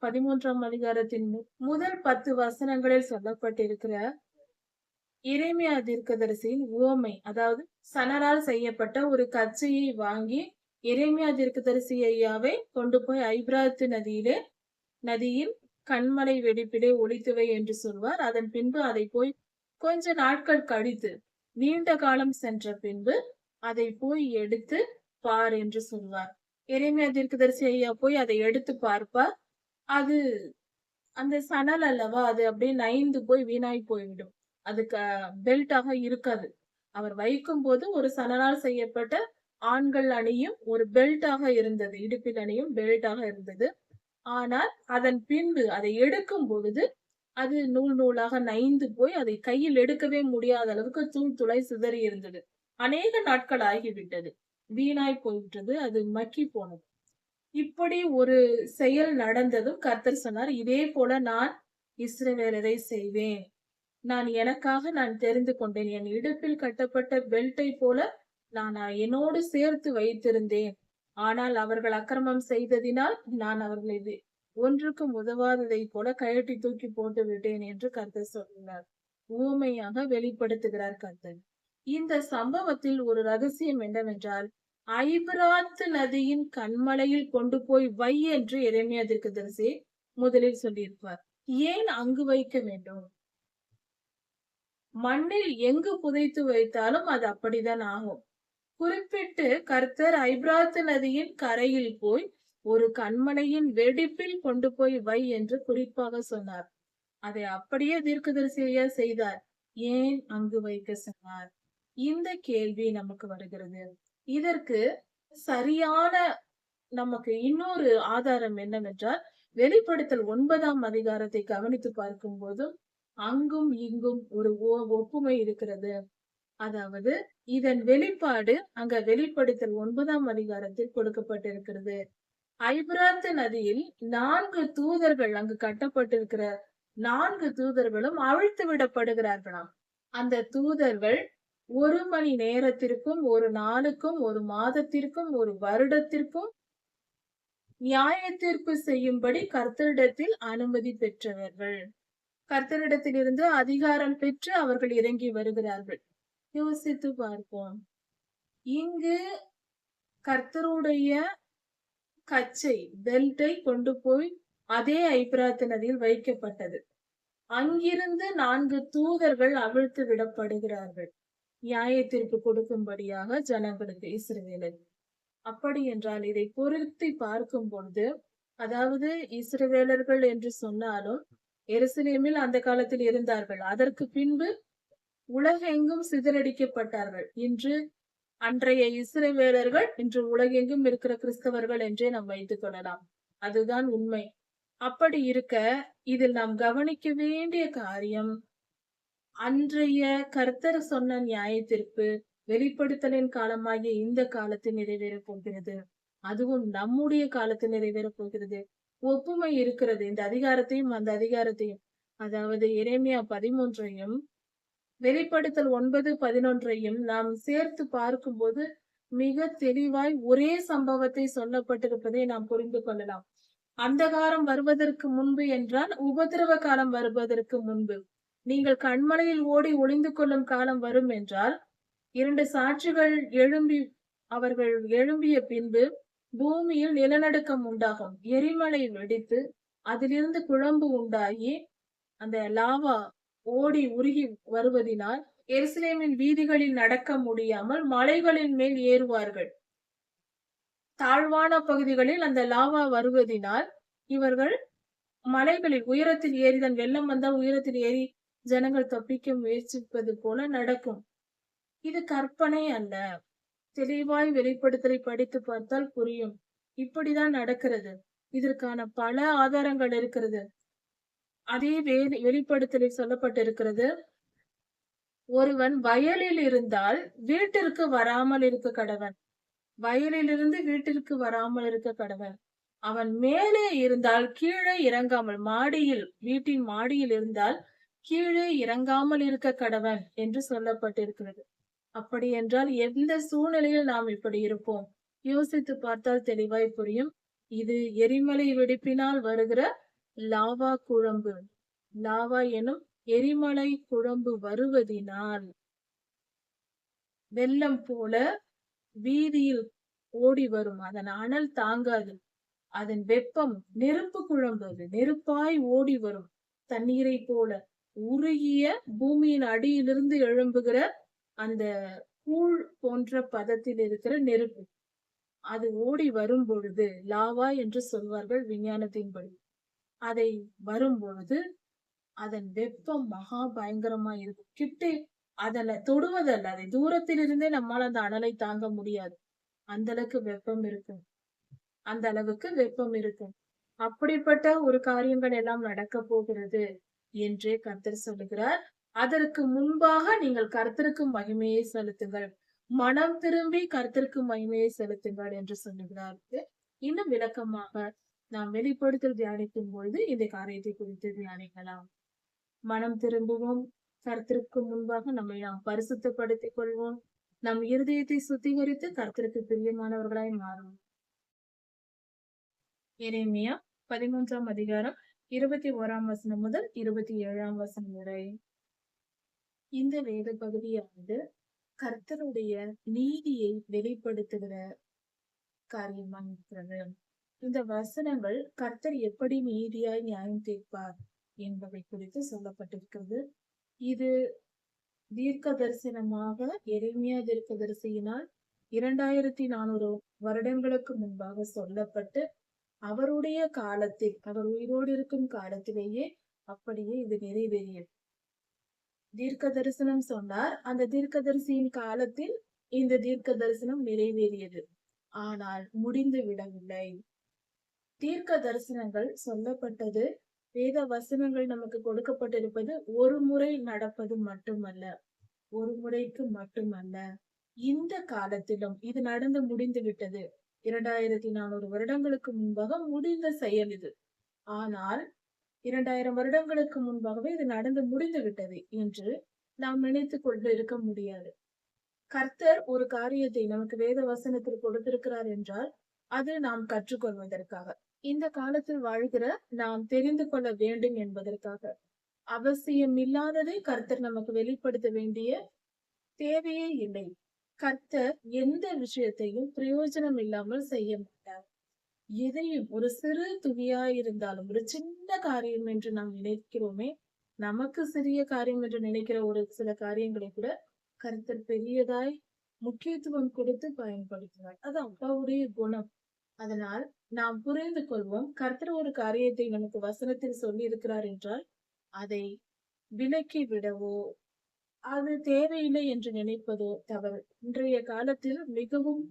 13ஆம் அதிகாரத்தின் முதல் 10 வசனங்களில் சொல்லப்பட்டிருக்கிற எரேமியா தீர்க்கதரிசியின் உவமை, அதாவது சணலால் செய்யப்பட்ட ஒரு கச்சையை வாங்கி எரேமியா தீர்க்கதரிசி ஐயாவை கொண்டு போய் ஐபிராத்து நதியில் கண்மலை வெடிப்பிலே ஒளித்துவை என்று சொல்வார். அதன் பின்பு அதை போய் கொஞ்ச நாட்கள் கழித்து, நீண்ட காலம் சென்ற பின்பு அதை போய் எடுத்து பார் என்று சொல்வார். எரேமியா தீர்க்கதரிசி ஐயா போய் அதை எடுத்து பார்ப்பார். அது அந்த சணல் அல்லவா, அது அப்படியே நைந்து போய் வீணாய் போய்விடும். அதுக்கு பெல்ட்டாக இருக்காது. அவர் வைக்கும் போது ஒரு சணலால் செய்யப்பட்ட ஆண்கள் அணியும் ஒரு பெல்ட்டாக இருந்தது, இடுப்பில் அணியும் பெல்ட்டாக இருந்தது. ஆனால் அதன் பின்பு அதை எடுக்கும் பொழுது அது நூல் நூலாக நைந்து போய் அதை கையில் எடுக்கவே முடியாத அளவுக்கு தூள் துளை சிதறி இருந்தது. அநேக நாட்கள் ஆகிவிட்டது. வீணாய் போயிட்டது. அது மக்கி போனது. இப்படி ஒரு செயல் நடந்ததும் கர்த்தர் சொன்னார், இதே போல நான் இஸ்ரவேலரை செய்வேன். நான் தெரிந்து கொண்டேன். என் இடுப்பில் கட்டப்பட்ட பெல்ட்டை போல நான் என்னோடு சேர்த்து வைத்திருந்தேன். ஆனால் அவர்கள் அக்கிரமம் செய்ததினால் நான் அவர்களை ஒன்றுக்கும் உதவாததைப் போல கழட்டி தூக்கி போட்டு விட்டேன் என்று கர்த்தர் சொல்கிறார். ஊமையாக வெளிப்படுத்துகிறார் கர்த்தர். இந்த சம்பவத்தில் ஒரு ரகசியம் என்னவென்றால், ஐபிராத்து நதியின் கன்மலையில் கொண்டு போய் வை என்று எரேமியா தீர்க்கதரிசி முதலில் சொல்லியிருப்பார். ஏன் அங்கு வைக்க வேண்டும்? மண்ணில் எங்கு புதைத்து வைத்தாலும் அது அப்படிதான் ஆகும். குறிப்பிட்டு கர்த்தர் ஐபிராத்து நதியின் கரையில் போய் ஒரு கன்மலையின் வெடிப்பில் கொண்டு போய் வை என்று குறிப்பாக சொன்னார். அதை அப்படியே தீர்க்கதரிசியா செய்தார். ஏன் அங்கு வைக்க சொன்னார்? இந்த கேள்வி நமக்கு வருகிறது. இதற்கு சரியான நமக்கு இன்னொரு ஆதாரம் என்னவென்றால், வெளிப்படுத்தல் 9ஆம் அதிகாரத்தை கவனித்து பார்க்கும் போதும் அங்கும் இங்கும் ஒரு ஒப்புமை இருக்கிறது. அதாவது இதன் வெளிப்பாடு அங்க வெளிப்படுத்தல் 9ஆம் அதிகாரத்தில் கொடுக்கப்பட்டிருக்கிறது. ஐபிராத்து நதியில் 4 தூதர்கள் அங்கு கட்டப்பட்டிருக்கிற 4 தூதர்களும் அவிழ்த்து விடப்படுகிறார்களாம். அந்த தூதர்கள் 1 மணி நேரத்திற்கும், 1 நாளுக்கும், 1 மாதத்திற்கும், 1 வருடத்திற்கும் நியாய தீர்ப்பு செய்யும்படி கர்த்தரிடத்தில் அனுமதி பெற்றவர்கள். கர்த்தரிடத்திலிருந்து அதிகாரம் பெற்று அவர்கள் இறங்கி வருகிறார்கள். யோசித்து பார்ப்போம். இங்கு கர்த்தருடைய கச்சை பெல்ட்டை கொண்டு போய் அதே ஐபிராத்து நதியில் வைக்கப்பட்டது. அங்கிருந்து 4 தூதர்கள் அவிழ்த்து விடப்படுகிறார்கள், நியாய தீர்ப்பு கொடுக்கும்படியாக ஜனங்களுக்கு, இஸ்ரவேலர். அப்படி என்றால் இதை பொருத்தி பார்க்கும் பொழுது, அதாவது இஸ்ரவேலர்கள் என்று சொன்னாலும் எருசலேமில் அந்த காலத்தில் இருந்தார்கள். அதற்கு பின்பு உலகெங்கும் சிதறடிக்கப்பட்டார்கள். இன்று அன்றைய இஸ்ரவேலர்கள் இன்று உலகெங்கும் இருக்கிற கிறிஸ்தவர்கள் என்றே நாம் வைத்துக் கொள்ளலாம். அதுதான் உண்மை. அப்படி இருக்க இதில் நாம் கவனிக்க வேண்டிய காரியம், அன்றைய கர்த்தர் சொன்ன நியாய தீர்ப்பு வெளிப்படுத்தலின் காலமாகிய இந்த காலத்தில் நிறைவேறப் போகிறது. அதுவும் நம்முடைய காலத்தில் நிறைவேறப் போகிறது. ஒப்புமை இருக்கிறது. இந்த அதிகாரத்தையும் அந்த அதிகாரத்தையும், அதாவது எரேமியா 13ஐயும் வெளிப்படுத்தல் 9:11ஐயும் நாம் சேர்த்து பார்க்கும்போது மிக தெளிவாய் ஒரே சம்பவத்தை சொல்லப்பட்டிருப்பதை நாம் புரிந்து கொள்ளலாம். அந்தகாரம் வருவதற்கு முன்பு என்றால் உபத்திரவ காலம் வருவதற்கு முன்பு. நீங்கள் கண்மலையில் ஓடி ஒளிந்து கொள்ளும் காலம் வரும் என்றால், 2 சாட்சிகள் அவர்கள் எழும்பிய பின்பு பூமியில் நிலநடுக்கம் உண்டாகும். எரிமலை வெடித்து அதிலிருந்து குழம்பு உண்டாகி அந்த லாவா ஓடி உருகி வருவதினால் எருசலேமின் வீதிகளில் நடக்க முடியாமல் மலைகளின் மேல் ஏறுவார்கள். தாழ்வான பகுதிகளில் அந்த லாவா வருவதினால் இவர்கள் மலைகளில் உயரத்தில் ஏறிதான், வெள்ளம் வந்தால் உயரத்தில் ஏறி ஜனங்கள் தப்பிக்க முயற்சிப்பது போல நடக்கும். இது கற்பனை அல்ல. தெளிவாய் வெளிப்படுத்தலை படித்து பார்த்தால் புரியும். இப்படிதான் நடக்கிறது. இதற்கான பல ஆதாரங்கள் இருக்கிறது. அதே வெளிப்படுத்தலில் சொல்லப்பட்டிருக்கிறது, ஒருவன் வயலில் இருந்தால் வீட்டிற்கு வராமல் இருக்க கடவன். வயலிலிருந்து வீட்டிற்கு வராமல் இருக்க கடவன். அவன் மேலே இருந்தால் கீழே இறங்காமல், வீட்டின் மாடியில் இருந்தால் கீழே இறங்காமல் இருக்க கடவன் என்று சொல்லப்பட்டிருக்கிறது. அப்படி என்றால் எந்த சூழ்நிலையில் நாம் இப்படி இருப்போம்? யோசித்து பார்த்தால் தெளிவாய் புரியும். இது எரிமலை வெடிப்பினால் வருகிற லாவா குழம்பு. லாவா எனும் எரிமலை குழம்பு வருவதினால் வெள்ளம் போல வீதியில் ஓடி வரும். அதன் அனல் தாங்காது. அதன் வெப்பம் நெருப்பு குழம்பு. அது நெருப்பாய் ஓடி வரும். தண்ணீரை போல உருகிய பூமியின் அடியிலிருந்து எழும்புகிற அந்த கூழ் போன்ற பதத்தில் இருக்கிற நெருப்பு. அது ஓடி வரும் பொழுது லாவா என்று சொல்வார்கள் விஞ்ஞானத்தின்படி. அதை வரும் பொழுது அதன் வெப்பம் மகா பயங்கரமா இருக்கும். கிட்டே அதனை தொடுவதல்ல, அதை தூரத்தில் இருந்தே நம்மால் அந்த அனலை தாங்க முடியாது. அந்த அளவுக்கு வெப்பம் இருக்கும். அந்த அளவுக்கு வெப்பம் இருக்கும். அப்படிப்பட்ட ஒரு காரியங்கள் எல்லாம் நடக்க போகிறது என்றே கர்த்தர் சொல்லுகிறார். அதற்கு முன்பாக நீங்கள் கர்த்தருக்கு மகிமையை செலுத்துங்கள். மனம் திரும்பி கர்த்தருக்கு மகிமையை செலுத்துங்கள் என்று சொல்லுகிறார். இன்னும் விளக்கமாக நாம் வெளிப்படுத்தல் தியானிக்கும் பொழுது இந்த காரியத்தை குறித்து தியானிக்கலாம். மனம் திரும்புவோம், கர்த்தருக்கு முன்பாக நம்மை நாம் பரிசுத்தப்படுத்திக் கொள்வோம், நம் இருதயத்தை சுத்திகரித்து கர்த்தருக்கு பிரியமானவர்களாய் மாறும். எரேமியா 13ஆம் அதிகாரம் 21ஆம் வசனம் முதல் 27ஆம் வசனம் வரை. இந்த வேத பகுதியானது கர்த்தருடைய நீதியை வெளிப்படுத்துகிற காரியமா இருக்கிறது. இந்த வசனங்கள் கர்த்தர் எப்படி நீதியாய் நியாயம் தீர்ப்பார் என்பதை குறித்து சொல்லப்பட்டிருக்கிறது. இது தீர்க்க தரிசனமாக எரேமியா தீர்க்க தரிசியினால் 2400 வருடங்களுக்கு முன்பாக சொல்லப்பட்டு அவருடைய காலத்தில், அவர் உயிரோடு இருக்கும் காலத்திலேயே அப்படியே இது நிறைவேறியது. தீர்க்க தரிசனம் சொன்னார், அந்த தீர்க்க தரிசியின் காலத்தில் இந்த தீர்க்க தரிசனம் நிறைவேறியது. ஆனால் முடிந்து விடவில்லை. தீர்க்க தரிசனங்கள் சொல்லப்பட்டது, வேத வசனங்கள் நமக்கு கொடுக்கப்பட்டிருப்பது ஒரு முறை நடப்பது மட்டுமல்ல, ஒரு முறைக்கு மட்டுமல்ல, இந்த காலத்திலும் இது நடந்து முடிந்து விட்டது. 2400 வருடங்களுக்கு முன்பாக முடிந்த செயல் இது. ஆனால் 2000 வருடங்களுக்கு முன்பாகவே இது நடந்து முடிந்து விட்டது என்று நாம் நினைத்து கொண்டு இருக்க முடியாது. கர்த்தர் ஒரு காரியத்தை நமக்கு வேத வசனத்தில் கொடுத்திருக்கிறார் என்றால் அது நாம் கற்றுக்கொள்வதற்காக, இந்த காலத்தில் வாழ்கிற நாம் தெரிந்து கொள்ள வேண்டும் என்பதற்காக. அவசியம் இல்லாததை கர்த்தர் நமக்கு வெளிப்படுத்த வேண்டிய தேவையே இல்லை. கர்த்தர் எந்த விஷயத்தையும் பிரயோஜனம் இல்லாமல் செய்ய மாட்டார். எதையும் ஒரு சிறு துளியாயிருந்தாலும், ஒரு சின்ன காரியம் என்று நாம் நினைக்கிறோமே, நமக்கு சிறிய காரியம் என்று நினைக்கிற ஒரு சில காரியங்களை கூட கர்த்தர் பெரியதாய் முக்கியத்துவம் கொடுத்து பயன்படுத்துவார். அது அப்பாவுடைய குணம். அதனால் நாம் புரிந்து கொள்வோம், கர்த்தர் ஒரு காரியத்தை நமக்கு வசனத்தில் சொல்லி இருக்கிறார் என்றால் அதை விலக்கி விடவோ அது தேவையில்லை என்று நினைப்பதோ தவறு. இன்றைய காலத்தில் மிகவும்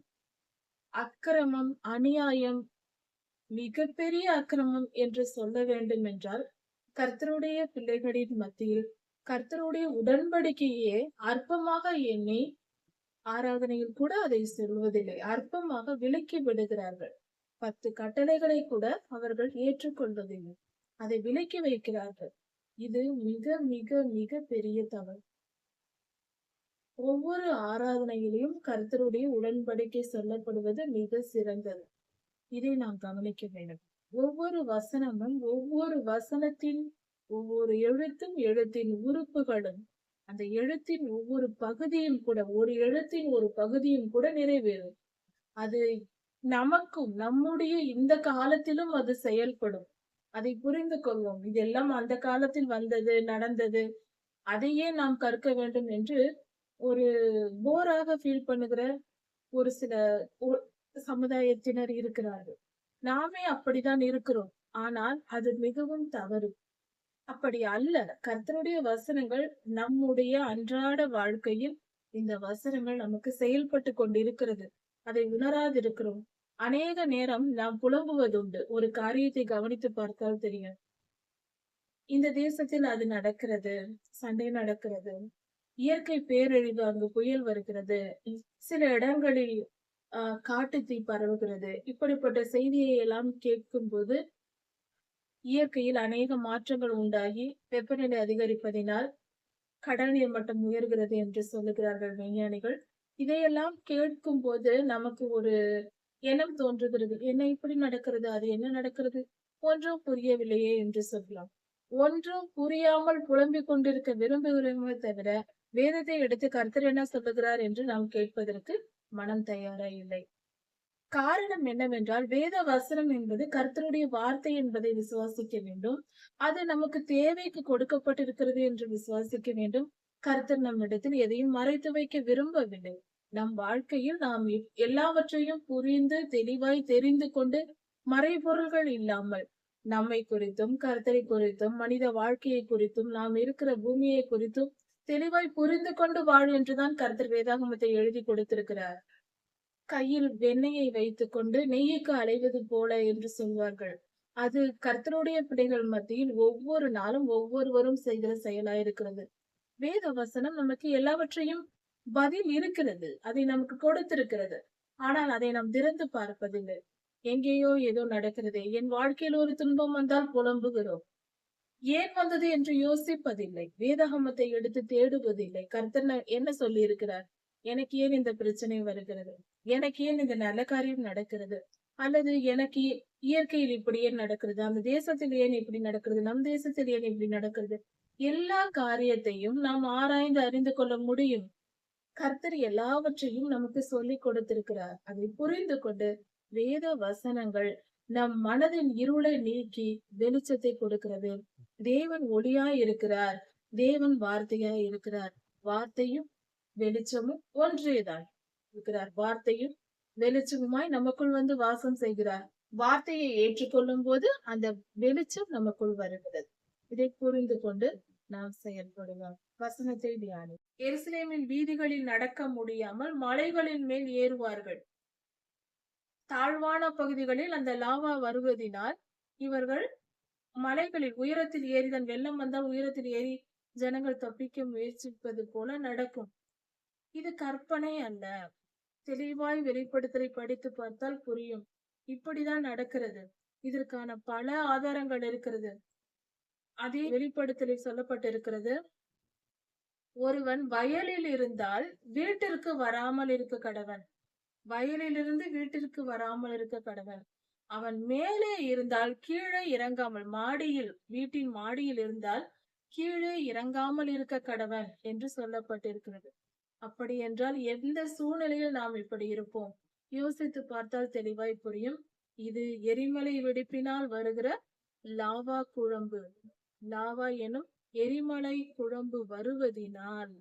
அக்கிரமம், அநியாயம், மிகப்பெரிய அக்கிரமம் என்று சொல்ல வேண்டும் என்றால் கர்த்தருடைய பிள்ளைகளின் மத்தியில் கர்த்தருடைய உடன்படிக்கையே அற்பமாக எண்ணி ஆராதனையில் கூட அதை சொல்வதில்லை, அற்பமாக விலக்கி விடுகிறார்கள். 10 கட்டளைகளை கூட அவர்கள் ஏற்றுக்கொள்வதில்லை, அதை விலக்கி வைக்கிறார்கள். இது மிக மிக மிக பெரிய தவறு. ஒவ்வொரு ஆராதனையிலும் கர்த்தருடைய உடன்படிக்கை சொல்லப்படுவது மிக சிறந்தது. இதை நாம் கவனிக்க வேண்டும். ஒவ்வொரு வசனமும், ஒவ்வொரு வசனத்தின் ஒவ்வொரு எழுத்தும், எழுத்தின் உறுப்புகளும், அந்த எழுத்தின் ஒவ்வொரு பகுதியும் கூட, ஒரு எழுத்தின் ஒரு பகுதியும் கூட நிறைவேறும். அது நமக்கும் நம்முடைய இந்த காலத்திலும் அது செயல்படும். அதை புரிந்து கொள்வோம். இதெல்லாம் அந்த காலத்தில் வந்தது, நடந்தது, அதையே நாம் கற்க வேண்டும் என்று ஒரு போராக ஃபீல் பண்ணுகிற ஒரு சில சமுதாயத்தினர் இருக்கிறார்கள். நாமே அப்படித்தான் இருக்கிறோம். ஆனால் அது மிகவும் தவறு. அப்படி அல்ல. கர்த்தருடைய வசனங்கள் நம்முடைய அன்றாட வாழ்க்கையில் இந்த வசனங்கள் நமக்கு செயல்பட்டு கொண்டிருக்கிறது. அதை உணராதிருக்கிறோம். அநேக நேரம் நாம் புலம்புவதுண்டு. ஒரு காரியத்தை கவனித்து பார்த்தால் தெரியும். இந்த தேசத்தில் அது நடக்கிறது, சண்டை நடக்கிறது, இயற்கை பேரழிவு, அங்கு புயல் வருகிறது, சில இடங்களில் காட்டுத்தீ பரவுகிறது. இப்படிப்பட்ட செய்தியை எல்லாம் கேட்கும் போது இயற்கையில் அநேக மாற்றங்கள் உண்டாகி வெப்பநிலை அதிகரிப்பதினால் கடல் நீர் மட்டம் உயர்கிறது என்று சொல்லுகிறார்கள் விஞ்ஞானிகள். இதையெல்லாம் கேட்கும் போது நமக்கு ஒரு எண்ணம் தோன்றுகிறது, என்ன இப்படி நடக்கிறது, அது என்ன நடக்கிறது, ஒன்றும் புரியவில்லையே என்று சொல்லலாம். ஒன்றும் புரியாமல் புலம்பிக் கொண்டிருக்க விரும்புகிறோமே தவிர வேதத்தை எடுத்து கர்த்தர் என்ன சொல்லுகிறார் என்று நாம் கேட்பதற்கு மனம் தயாரா இல்லை. காரணம் என்னவென்றால் வேத வசனம் என்பது கர்த்தருடைய வார்த்தை என்பதை விசுவாசிக்க வேண்டும். அது நமக்கு தேவைக்கு கொடுக்கப்பட்டிருக்கிறது என்று விசுவாசிக்க வேண்டும். கர்த்தர் நம்மிடத்தில் எதையும் மறைத்து வைக்க விரும்பவில்லை. நம் வாழ்க்கையில் நாம் எல்லாவற்றையும் புரிந்து தெளிவாய் தெரிந்து கொண்டு மறைபொருள்கள் இல்லாமல் நம்மை குறித்தும், கர்த்தரை குறித்தும், மனித வாழ்க்கையை குறித்தும், நாம் இருக்கிற பூமியை குறித்தும் தெளிவாய் புரிந்து கொண்டு வாழ் என்றுதான் கர்த்தர் வேதாகமத்தை எழுதி கொடுத்திருக்கிறார். கையில் வெண்ணெயை வைத்துக் கொண்டு நெய்யுக்கு அலைவது போல என்று சொல்வார்கள். அது கர்த்தருடைய பிள்ளைகள் மத்தியில் ஒவ்வொரு நாளும் ஒவ்வொருவரும் செய்கிற செயலாயிருக்கிறது. வேத வசனம் நமக்கு எல்லாவற்றையும் பதில் இருக்கிறது. அதை நமக்கு கொடுத்திருக்கிறது. ஆனால் அதை நாம் திறந்து பார்ப்பதில்லை. எங்கேயோ ஏதோ நடக்கிறதே. என் வாழ்க்கையில் ஒரு துன்பம் வந்தால் புலம்புகிறோம். ஏன் வந்தது என்று யோசிப்பதில்லை. வேதாகமத்தை எடுத்து தேடுவதில்லை. கர்த்தர் என்ன சொல்லி இருக்கிறார்? எனக்கு ஏன் இந்த பிரச்சனை வருகிறது? எனக்கு ஏன் இந்த நல்ல காரியம் நடக்கிறது? அல்லது எனக்கு இயற்கையில் இப்படி ஏன் நடக்கிறது? அந்த தேசத்தில் ஏன் இப்படி நடக்கிறது? நம் தேசத்தில் ஏன் இப்படி நடக்கிறது? எல்லா காரியத்தையும் நாம் ஆராய்ந்து அறிந்து கொள்ள முடியும். கர்த்தர் எல்லாவற்றையும் நமக்கு சொல்லிக் கொடுத்திருக்கிறார். அதை புரிந்து கொண்டு வேத வசனங்கள் நம் மனதின் இருளை நீக்கி வெளிச்சத்தை கொடுக்கிறது. தேவன் ஒளியாய் இருக்கிறார். தேவன் வார்த்தையாய் இருக்கிறார். வார்த்தையும் வெளிச்சமும் ஒன்றேதான் இருக்கிறார். வார்த்தையும் வெளிச்சமுமாய் நமக்குள் வந்து வாசம் செய்கிறார். வார்த்தையை ஏற்றுக்கொள்ளும் போது அந்த வெளிச்சம் நமக்குள் வருகிறது. இதை புரிந்து கொண்டு நாம் செயல்படுவோம். வசனத்தை தியானி. எருசலேமின் வீதிகளில் நடக்க முடியாமல் மலைகளின் மேல் ஏறுவார்கள். தாழ்வான பகுதிகளில் அந்த லாவா வருவதினால் இவர்கள் மலைகளில் உயரத்தில் ஏறிதான் வெள்ளம் வந்தால் உயரத்தில் ஏறி ஜனங்கள் தப்பிக்க முயற்சிப்பது போல நடக்கும். இது கற்பனை அல்ல. தெளிவாய் வெளிப்படுத்தலை படித்து பார்த்தால் புரியும். இப்படிதான் நடக்கிறது. இதற்கான பல ஆதாரங்கள் இருக்கிறது. அதே வெளிப்படுத்தலில் சொல்லப்பட்டிருக்கிறது, ஒருவன் வயலில் இருந்தால் வீட்டிற்கு வராமல் இருக்க கடவன். வயலிலிருந்து வீட்டிற்கு வராமல் இருக்க கடவன். அவன் மேலே இருந்தால் கீழே இறங்காமல், வீட்டின் மாடியில் இருந்தால் கீழே இறங்காமல் இருக்க கடவன் என்று சொல்லப்பட்டிருக்கிறது. அப்படி என்றால் எந்த சூழ்நிலையில் நாம் இப்படி இருப்போம்? யோசித்து பார்த்தால் தெளிவாய் புரியும். இது எரிமலை வெடிப்பினால் வருகிற லாவா குழம்பு. லாவா எனும் எரிமலை குழம்பு வருவதினால்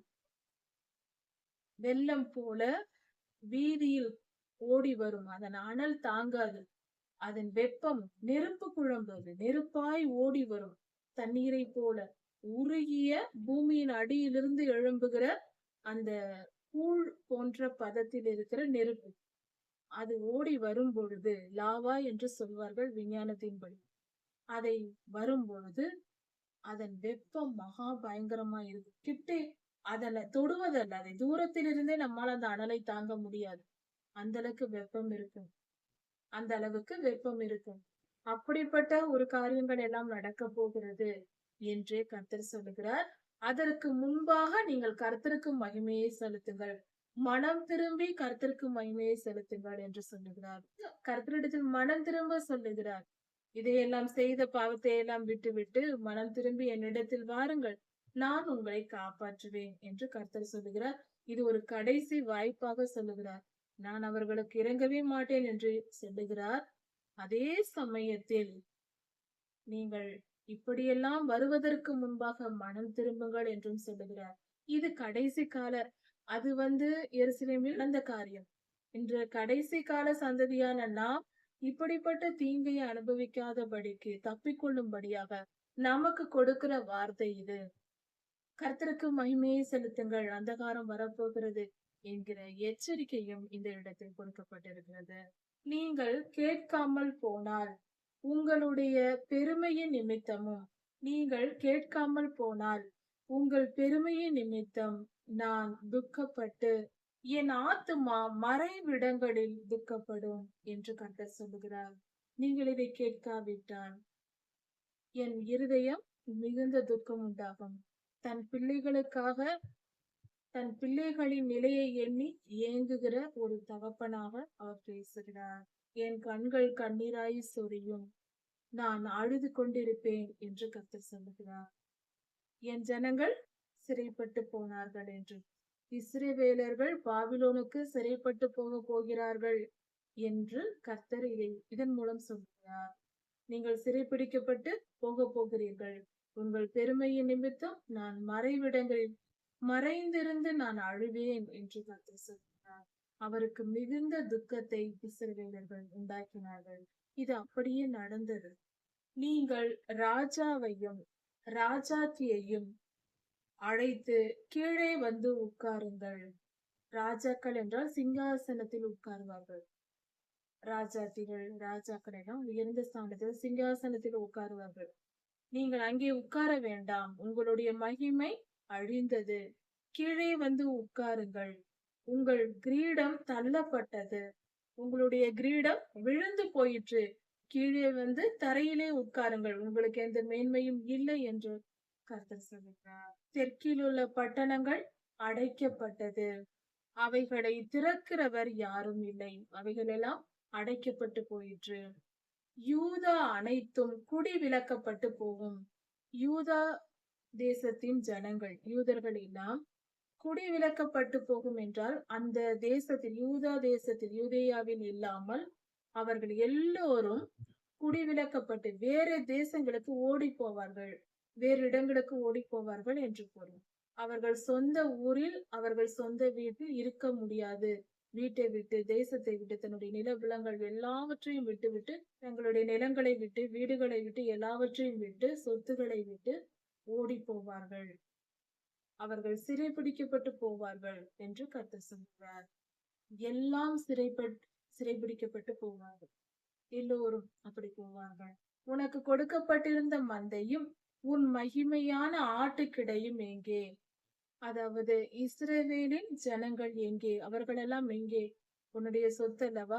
வெள்ளம் போல வீதியில் ஓடி வரும். அதன் அனல் தாங்காது. அதன் வெப்பம் நெருப்பு குழம்பு. அது நெருப்பாய் ஓடி வரும். தண்ணீரை போல உருகிய பூமியின் அடியிலிருந்து எழும்புகிற அந்த கூழ் போன்ற பதத்தில் இருக்கிற நெருப்பு. அது ஓடி வரும் பொழுது லாவா என்று சொல்வார்கள் விஞ்ஞானத்தின்படி. அதை வரும் பொழுது அதன் வெப்பம் மகா பயங்கரமா இருக்கும். கிட்டே அதனை தொடுவதல்ல, அதை தூரத்தில் இருந்தே நம்மால் அந்த அனலை தாங்க முடியாது. அந்த அளவுக்கு வெப்பம் இருக்கும். அந்த அளவுக்கு வெப்பம் இருக்கும். அப்படிப்பட்ட ஒரு காரியங்கள் எல்லாம் நடக்க போகிறது என்றே கர்த்தர் சொல்லுகிறார். அதற்கு முன்பாக நீங்கள் கர்த்தருக்கு மகிமையை செலுத்துங்கள். மனம் திரும்பி கர்த்தருக்கு மகிமையை செலுத்துங்கள் என்று சொல்லுகிறார். கர்த்தரிடத்தில் மனம் திரும்ப சொல்லுகிறார். இதையெல்லாம் செய்த பாவத்தை எல்லாம் விட்டுவிட்டு மனம் திரும்பி என்னிடத்தில் வாருங்கள், நான் உங்களை காப்பாற்றுவேன் என்று கர்த்தர் சொல்லுகிறார். இது ஒரு கடைசி வாய்ப்பாக சொல்லுகிறார். நான் அவர்களுக்கு இறங்கவே மாட்டேன் என்று சொல்லுகிறார். அதே சமயத்தில் நீங்கள் இப்படியெல்லாம் வருவதற்கு முன்பாக மனம் திரும்புங்கள் என்றும் சொல்லுகிறார். இது கடைசி கால, அது எருசலேமில் நடந்த காரியம். இன்று கடைசி கால சந்ததியான நாம் இப்படிப்பட்ட தீங்கை அனுபவிக்காதபடிக்கு தப்பிக்கொள்ளும்படியாக நமக்கு கொடுக்கிற வார்த்தை இது. கர்த்தருக்கு மகிமையை செலுத்துங்கள், அந்தகாரம் வரப்போகிறது என்கிற எச்சரிக்கையும் இந்த இடத்தில் கொடுக்கப்பட்டிருக்கிறது. நீங்கள் கேட்காமல் போனால் உங்களுடைய பெருமையின் நிமித்தமும், நீங்கள் கேட்காமல் போனால் உங்கள் பெருமையின் நிமித்தம் நான் துக்கப்பட்டு என் ஆத்துமா மறைவிடங்களில் துக்கப்படும் என்று கர்த்தர் சொல்லுகிறார். நீங்கள் இதை கேட்காவிட்டால் என் இருதயம் மிகுந்த துக்கம் உண்டாகும். தன் பிள்ளைகளுக்காக, தன் பிள்ளைகளின் நிலையை எண்ணி ஏங்குகிற ஒரு தகப்பனாக அவர் பேசுகிறார். என் கண்கள் கண்ணீராய் சொரியும், நான் அழுது கொண்டிருப்பேன் என்று கர்த்தர் சொல்லுகிறார். என் ஜனங்கள் சிறைப்பட்டு போனார்கள் என்று, இஸ்ரவேலர்கள் பாபிலோனுக்கு சிறைப்பட்டு போகிறார்கள் என்று கர்த்தர் இதன் மூலம் சொல்கிறார். நீங்கள் சிறைப்பிடிக்கப்பட்டு போகிறீர்கள். உங்கள் பெருமையின் நிமித்தம் நான் மறைவிடங்களில் மறைந்திருந்து நான் அழுவேன் என்று கர்த்தர் சொல்கிறார். அவருக்கு மிகுந்த துக்கத்தை இஸ்ரவேலர்கள் உண்டாக்கினார்கள். இது அப்படியே நடந்தது. நீங்கள் ராஜாவையும் ராஜாத்தியையும் அழைத்து கீழே வந்து உட்காருங்கள். ராஜாக்கள் என்றால் சிங்காசனத்தில் உட்காருவார்கள். ராஜாத்திகள், ராஜாக்கள் எல்லாம் உயர்ந்த ஸ்தானத்தில் சிங்காசனத்தில் உட்காருவார்கள். நீங்கள் அங்கே உட்கார வேண்டாம், உங்களுடைய மகிமை அழிந்தது. கீழே வந்து உட்காருங்கள். உங்கள் கிரீடம் தள்ளப்பட்டது. உங்களுடைய கிரீடம் விழுந்து போயிற்று. கீழே வந்து தரையிலே உட்காருங்கள். உங்களுக்கு எந்த மேன்மையும் இல்லை என்று கர்த்தர் சொல்லுகிறார். தெற்கில் உள்ள பட்டணங்கள் அடைக்கப்பட்டது. அவைகளை திறக்கிறவர் யாரும் இல்லை. அவைகள் எல்லாம் அடைக்கப்பட்டு போயிற்று. யூதா அனைத்தும் குடிவிலக்கப்பட்டு போகும். யூதா தேசத்தின் ஜனங்கள், யூதர்கள் எல்லாம் குடிவிலக்கப்பட்டு போகும் என்றால், அந்த தேசத்தில், யூதா தேசத்தில், யூதேயாவில் இல்லாமல் அவர்கள் எல்லோரும் குடிவிலக்கப்பட்டு வேறு தேசங்களுக்கு ஓடி போவார்கள். வேறு இடங்களுக்கு ஓடி போவார்கள் என்று பொருள். அவர்கள் சொந்த ஊரில், அவர்கள் சொந்த வீட்டில் இருக்க முடியாது. வீட்டை விட்டு, தேசத்தை விட்டு, தன்னுடைய நிலபுலங்கள் எல்லாவற்றையும் விட்டுவிட்டு, தங்களுடைய நிலங்களை விட்டு, வீடுகளை விட்டு, எல்லாவற்றையும் விட்டு, சொத்துக்களை விட்டு ஓடி போவார்கள். அவர்கள் சிறைபிடிக்கப்பட்டு போவார்கள் என்று கர்த்தர் சொல்கிறார். எல்லாம் சிறைபிடிக்கப்பட்டு போவார்கள். எல்லோரும் அப்படி போவார்கள். உனக்கு கொடுக்கப்பட்டிருந்த மந்தையும் உன் மகிமையான ஆட்டுக்கிடையும் எங்கே? அதாவது இஸ்ரவேலின் ஜனங்கள் எங்கே? அவர்களெல்லாம் எங்கே? உன்னுடைய சொத்து அல்லவா?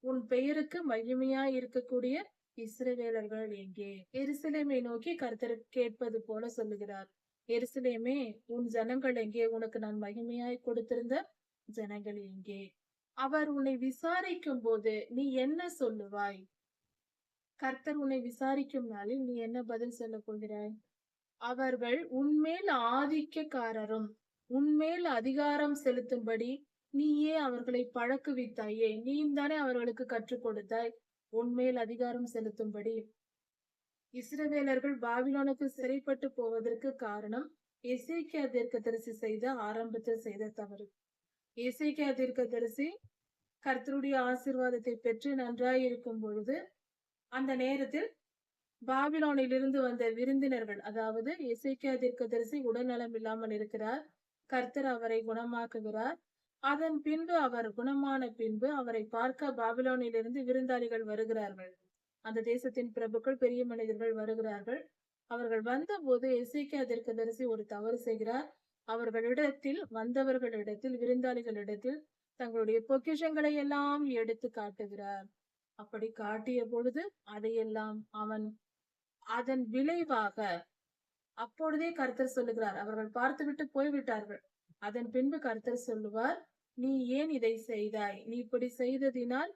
உன் பெயருக்கு மகிமையா இருக்கக்கூடிய இஸ்ரவேலர்கள் எங்கே? எருசலேமை நோக்கி கர்த்தர் கேட்பது போல சொல்லுகிறார். எருசலேமே, உன் ஜனங்கள் எங்கே? உனக்கு நான் மகிமையாய் கொடுத்திருந்த ஜனங்கள் எங்கே? அவர் உன்னை விசாரிக்கும் போது நீ என்ன சொல்லுவாய்? கர்த்தர் உன்னை விசாரிக்கும் நாளில் நீ என்ன பதில் சொல்ல போகிறாய்? அவர்கள் உன்மேல் ஆதிக்கக்காரரும் உன்மேல் அதிகாரம் செலுத்தும்படி நீயே அவர்களை பழக்குவித்தாயே. நீ தானே அவர்களுக்கு கற்றுக் கொடுத்தாய் உன்மேல் அதிகாரம் செலுத்தும்படி. இஸ்ரவேலர்கள் பாபிலோனுக்கு சிறைப்பட்டு போவதற்கு காரணம் எசேக்கியா தீர்க்கதரிசி செய்த ஆரம்பத்தில் செய்த தவறு. எசேக்கியா தீர்க்கதரிசி கர்த்தருடைய ஆசீர்வாதத்தை பெற்று நன்றாய் இருக்கும் பொழுது, அந்த நேரத்தில் பாபிலோனில் இருந்து வந்த விருந்தினர்கள், அதாவது எசேக்கியா தீர்க்கதரிசி உடல்நலம் இல்லாமல் இருக்கிறார். கர்த்தர் அவரை குணமாக்குகிறார். அதன் பின்பு அவர் குணமான பின்பு அவரை பார்க்க பாபிலோனில் இருந்து விருந்தாளிகள் வருகிறார்கள். அந்த தேசத்தின் பிரபுக்கள், பெரிய மனிதர்கள் வருகிறார்கள். அவர்கள் வந்தபோது எசேக்கியா தீர்க்கதரிசி ஒரு தவறு செய்கிறார். வந்தவர்களிடத்தில், விருந்தாளிகளிடத்தில் தங்களுடைய பொக்கிஷங்களை எல்லாம் எடுத்து காட்டுகிறார். அப்படி காட்டிய பொழுது அதையெல்லாம் அதன் விளைவாக அப்பொழுதே கர்த்தர் சொல்லுகிறார், அவர்கள் பார்த்துவிட்டு போய்விட்டார்கள். அதன் பின்பு கர்த்தர் சொல்லுவார், நீ ஏன் இதை செய்தாய்? நீ இப்படி செய்ததினால்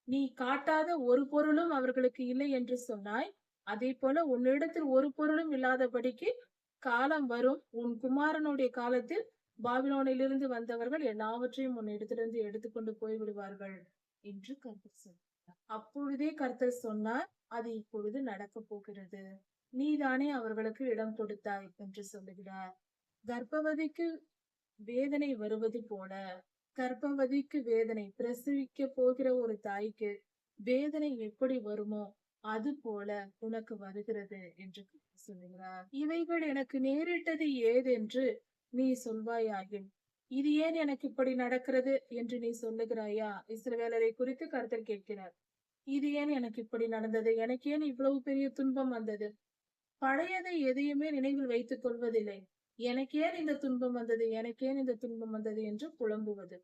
நீ காட்டாத ஒரு பொருளும் அவர்களுக்கு இல்லை என்று சொன்னாய். அதே போல உன்னிடத்தில் ஒரு பொருளும் இல்லாதபடிக்கு காலம் வரும். உன் குமாரனுடைய காலத்தில் பாபிலோனிலிருந்து வந்தவர்கள் எல்லாவற்றையும் உன்னிடத்திலிருந்து எடுத்துக்கொண்டு போய்விடுவார்கள் என்று கர்த்தர் சொன்னார். அப்பொழுதே கர்த்தர் சொன்னார், அது இப்பொழுது நடக்க போகிறது. நீதானே அவர்களுக்கு இடம் கொடுத்தாய் என்று சொல்லுகிறார். கர்ப்பவதிக்கு வேதனை வருவது போல, கர்ப்பவதிக்கு வேதனை, பிரசவிக்க போகிற ஒரு தாய்க்கு வேதனை எப்படி வருமோ அது போல உனக்கு வருகிறது என்று சொல்லுகிறார். இவைகள் எனக்கு நேரிட்டது ஏதென்று நீ சொல்வாயாகில், இது ஏன் எனக்கு இப்படி நடக்கிறது என்று நீ சொல்லுகிறாயா? இஸ்ரவேலரை குறித்து கர்த்தர் கேட்கிறார். இது ஏன் எனக்கு இப்படி நடந்தது? எனக்கு ஏன் இவ்வளவு பெரிய துன்பம் வந்தது? பழையதை எதையுமே நினைவில் வைத்துக் கொள்வதில்லை. எனக்கு ஏன் இந்த துன்பம் வந்தது, எனக்கு ஏன் இந்த துன்பம் வந்தது என்று புலம்புவது.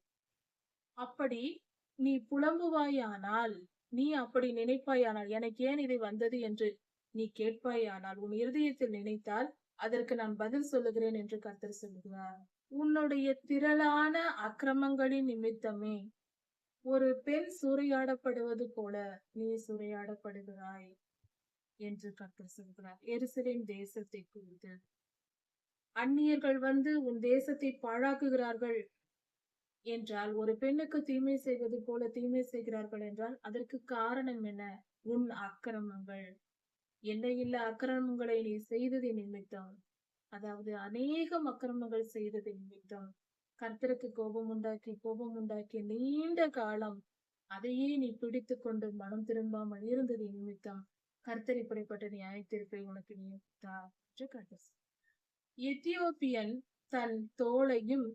அப்படி நீ புலம்புவாயானால், நீ அப்படி நினைப்பாயானால், எனக்கு ஏன் இது வந்தது என்று நீ கேட்பாயானால், உன் இருதயத்தில் நினைத்தால் அதற்கு நான் பதில் சொல்லுகிறேன் என்று கர்த்தர் சொல்லுகிறார். உன்னுடைய திரளான அக்கிரமங்களின் நிமித்தமே ஒரு பெண் சூறையாடப்படுவது போல நீ சூறையாடப்படுகிறாய் என்று கர்த்தர் சொல்கிறார். எருசலேம் தேசத்தை குறித்து அந்நியர்கள் வந்து உன் தேசத்தை பாழாக்குகிறார்கள் என்றால், ஒரு பெண்ணுக்கு தீமை செய்வது போல தீமை செய்கிறார்கள் என்றால் அதற்கு காரணம் என்ன? உன் அக்கிரமங்கள். எல்லையில்லா அக்கிரமங்களை நீ செய்தது நிமித்தம், அதாவது அநேகம் அக்கிரமங்கள் செய்தது நிமித்தம் கர்த்தருக்கு கோபம் உண்டாக்கி நீண்ட காலம் அதையே நீ பிடித்து கொண்டு மனம் திரும்பாமல் இருந்தது நிமித்தம் கர்த்தர் இப்படிப்பட்ட நியாயத்தீர்ப்பை உனக்கு நியமித்தார் என்று கர்த்தர். எத்தியோப்பியன் தன் தோளையும்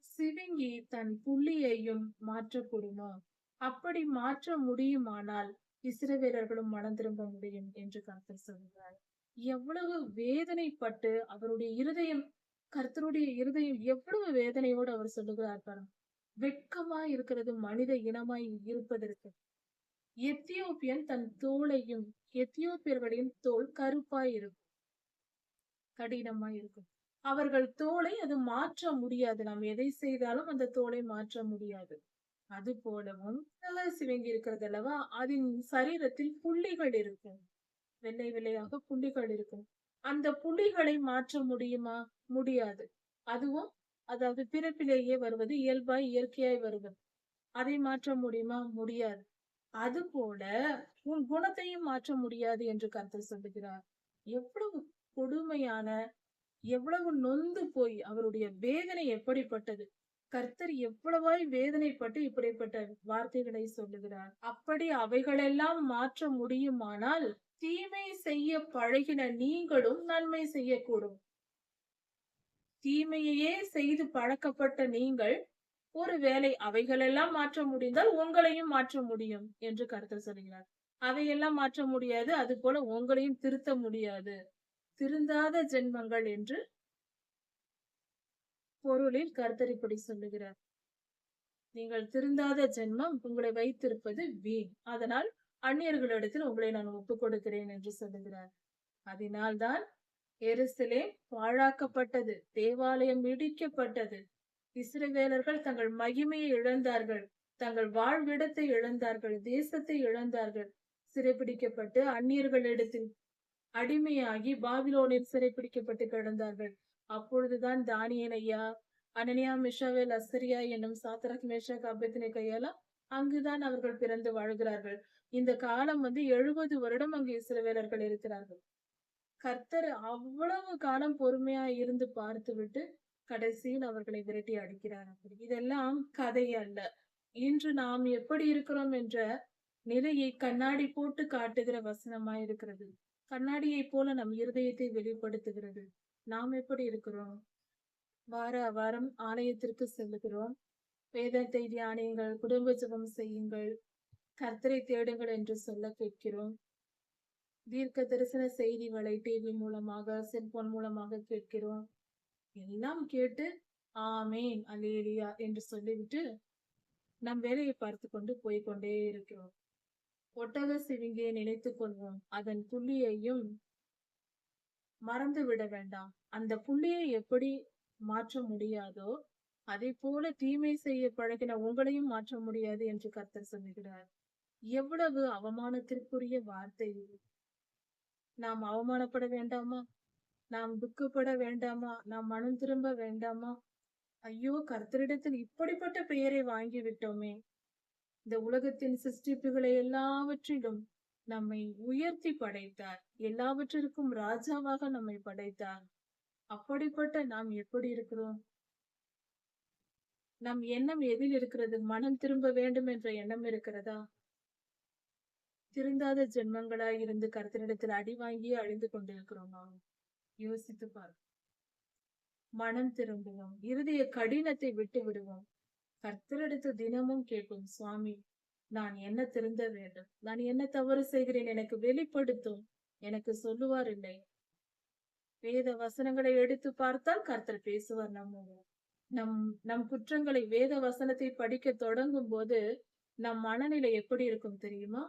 சிவிங்கி தன் புள்ளியையும் மாற்றக்கூடுமோ? அப்படி மாற்ற முடியுமானால் இஸ்ரவேலர்களும் மனம் திரும்ப முடியும் என்று கர்த்தர் சொல்கிறார். எவ்வளவு வேதனைப்பட்டு அவருடைய இருதயம் கர்த்தருடைய இருதயம் எவ்வளவு வேதனையோடு அவர் சொல்லுகிறார் பாருங்க. வெட்கமாய் இருக்கிறது மனித இனமாய் இருப்பதற்கு. எத்தியோப்பியன் தன் தோலையும், எத்தியோப்பியர்களின் தோல் கருப்பாய் இருக்கும், கடினமாய் இருக்கும். அவர்கள் தோலை அது மாற்ற முடியாது. நாம் எதை செய்தாலும் அந்த தோலை மாற்ற முடியாது. அது போலவும் தலை சிவங்கி இருக்கிறது அல்லவா, அதன் சரீரத்தில் புள்ளிகள் இருக்கும். வெள்ளை வெள்ளையாக புள்ளிகள் இருக்கும். அந்த புள்ளிகளை மாற்ற முடியுமா? முடியாது. அதுவும் அதாவது பிறப்பிலேயே வருவது, இயல்பாய் இயற்கையாய் வருவது. அதை மாற்ற முடியுமா? முடியாது. அதுபோல உன் குணத்தையும் மாற்ற முடியாது என்று கர்த்தர் சொல்லுகிறார். எவ்வளவு கொடுமையான, எவ்வளவு நொந்து போய் அவருடைய வேதனை எப்படிப்பட்டது. கர்த்தர் எவ்வளவாய் வேதனைப்பட்டு இப்படிப்பட்ட வார்த்தைகளை சொல்லுகிறார். அப்படி அவைகளெல்லாம் மாற்ற முடியுமானால் தீமை செய்ய பழகின நீங்களும் நன்மை செய்யக்கூடும். தீமையையே செய்து பழக்கப்பட்ட நீங்கள் ஒருவேளை அவைகளெல்லாம் மாற்ற முடிந்தால் உங்களையும் மாற்ற முடியும் என்று கர்த்தர் சொல்கிறார். அவையெல்லாம் மாற்ற முடியாது, அது போல உங்களையும் திருத்த முடியாது. திருந்தாத ஜென்மங்கள் என்று பொருளில் கர்த்தர் இப்படி சொல்லுகிறார். நீங்கள் திருந்தாத ஜென்மம் உங்களை வைத்திருப்பது வீண். அதனால் அந்நியர்களிடத்தில் உங்களை நான் ஒப்புக் கொடுக்கிறேன் என்று சொல்லுகிறார். அதனால்தான் எருசலேம் பாழாக்கப்பட்டது, தேவாலயம் இடிக்கப்பட்டது. இஸ்ரவேலர்கள் தங்கள் மகிமையை இழந்தார்கள், தங்கள் வாழ்விடத்தை இழந்தார்கள், தேசத்தை இழந்தார்கள். சிறைபிடிக்கப்பட்டு அந்நியர்களிடத்தில் அடிமையாகி பாபிலோனில் சிறைபிடிக்கப்பட்டு கிடந்தார்கள். அப்பொழுதுதான் தானியேல் ஐயா, அனனியா, மிஷாவேல், அசரியா என்னும் சாத்ராக், மேஷாக், அபேத்நேகோ அங்குதான் அவர்கள் பிறந்து வாழ்கிறார்கள். இந்த காலம் 70 வருடம் அங்கு இஸ்ரவேலர்கள் இருக்கிறார்கள். கர்த்தர் அவ்வளவு காலம் பொறுமையா இருந்து பார்த்து விட்டு கடைசியில் அவர்களை விரட்டி அடிக்கிறார். அப்படி இதெல்லாம் கதை அல்ல. இன்று நாம் எப்படி இருக்கிறோம் என்ற நிலையை கண்ணாடி போட்டு காட்டுகிற வசனமாய் இருக்கிறது. கண்ணாடியை போல நம் இருதயத்தை வெளிப்படுத்துகிறது. நாம் எப்படி இருக்கிறோம்? வார வாரம் ஆலயத்திற்கு செல்லுகிறோம், வேதத்தை தியானியுங்கள், குடும்ப ஜெபம் செய்யுங்கள், கர்த்தரை தேடுங்கள் என்று சொல்ல கேட்கிறோம். தீர்க்க தரிசன செய்திகளை டிவி மூலமாக, செல்போன் மூலமாக கேட்கிறோம். எல்லாம் கேட்டு ஆமேன் அல்லேலூயா என்று சொல்லிவிட்டு நம் வேலையை பார்த்து கொண்டு போய்கொண்டே இருக்கிறோம். ஒட்டக சிவிங்கியை நினைத்துக் கொள்வோம், அதன் புள்ளியையும் மறந்து விட வேண்டாம். அந்த புள்ளியை எப்படி மாற்ற முடியாதோ அதை போல தீமை செய்ய பழகின உங்களையும் மாற்ற முடியாது என்று கர்த்தர் சொல்லுகிறார். எவ்வளவு அவமானத்திற்குரிய வார்த்தை இது. நாம் அவமானப்பட வேண்டாமா? நாம் துக்கப்பட வேண்டாமா? நாம் மனம் திரும்ப வேண்டாமா? ஐயோ, கர்த்தரிடத்தில் இப்படிப்பட்ட பெயரை வாங்கி விட்டோமே. இந்த உலகத்தின் சிருஷ்டிப்புகளை எல்லாவற்றிலும் நம்மை உயர்த்தி படைத்தார். எல்லாவற்றிற்கும் ராஜாவாக நம்மை படைத்தார். அப்படிப்பட்ட நாம் எப்படி இருக்கிறோம்? நம் எண்ணம் எதில் இருக்கிறது? மனம் திரும்ப வேண்டும் என்ற எண்ணம் இருக்கிறதா? திருந்தாத ஜென்மங்களாய் இருந்து கர்த்தரிடத்தில் அடி வாங்கியே அழிந்து கொண்டிருக்கிறோமா? யோசித்து பார். மனம் திரும்புவோம், இருதய கடினத்தை விட்டு விடுவோம். கர்த்தரிடத்து தினமும் கேட்போம், சுவாமி, நான் என்ன திருந்த வேண்டும்? நான் என்ன தவறு செய்கிறேன்? எனக்கு வெளிப்படுத்தும். எனக்கு சொல்லுவார் இல்லை. வேத வசனங்களை எடுத்து பார்த்தால் கர்த்தர் பேசுவார் நம்மோடு. நம் குற்றங்களை வேத வசனத்தை படிக்க தொடங்கும் போது நம் மனநிலை எப்படி இருக்கும் தெரியுமா?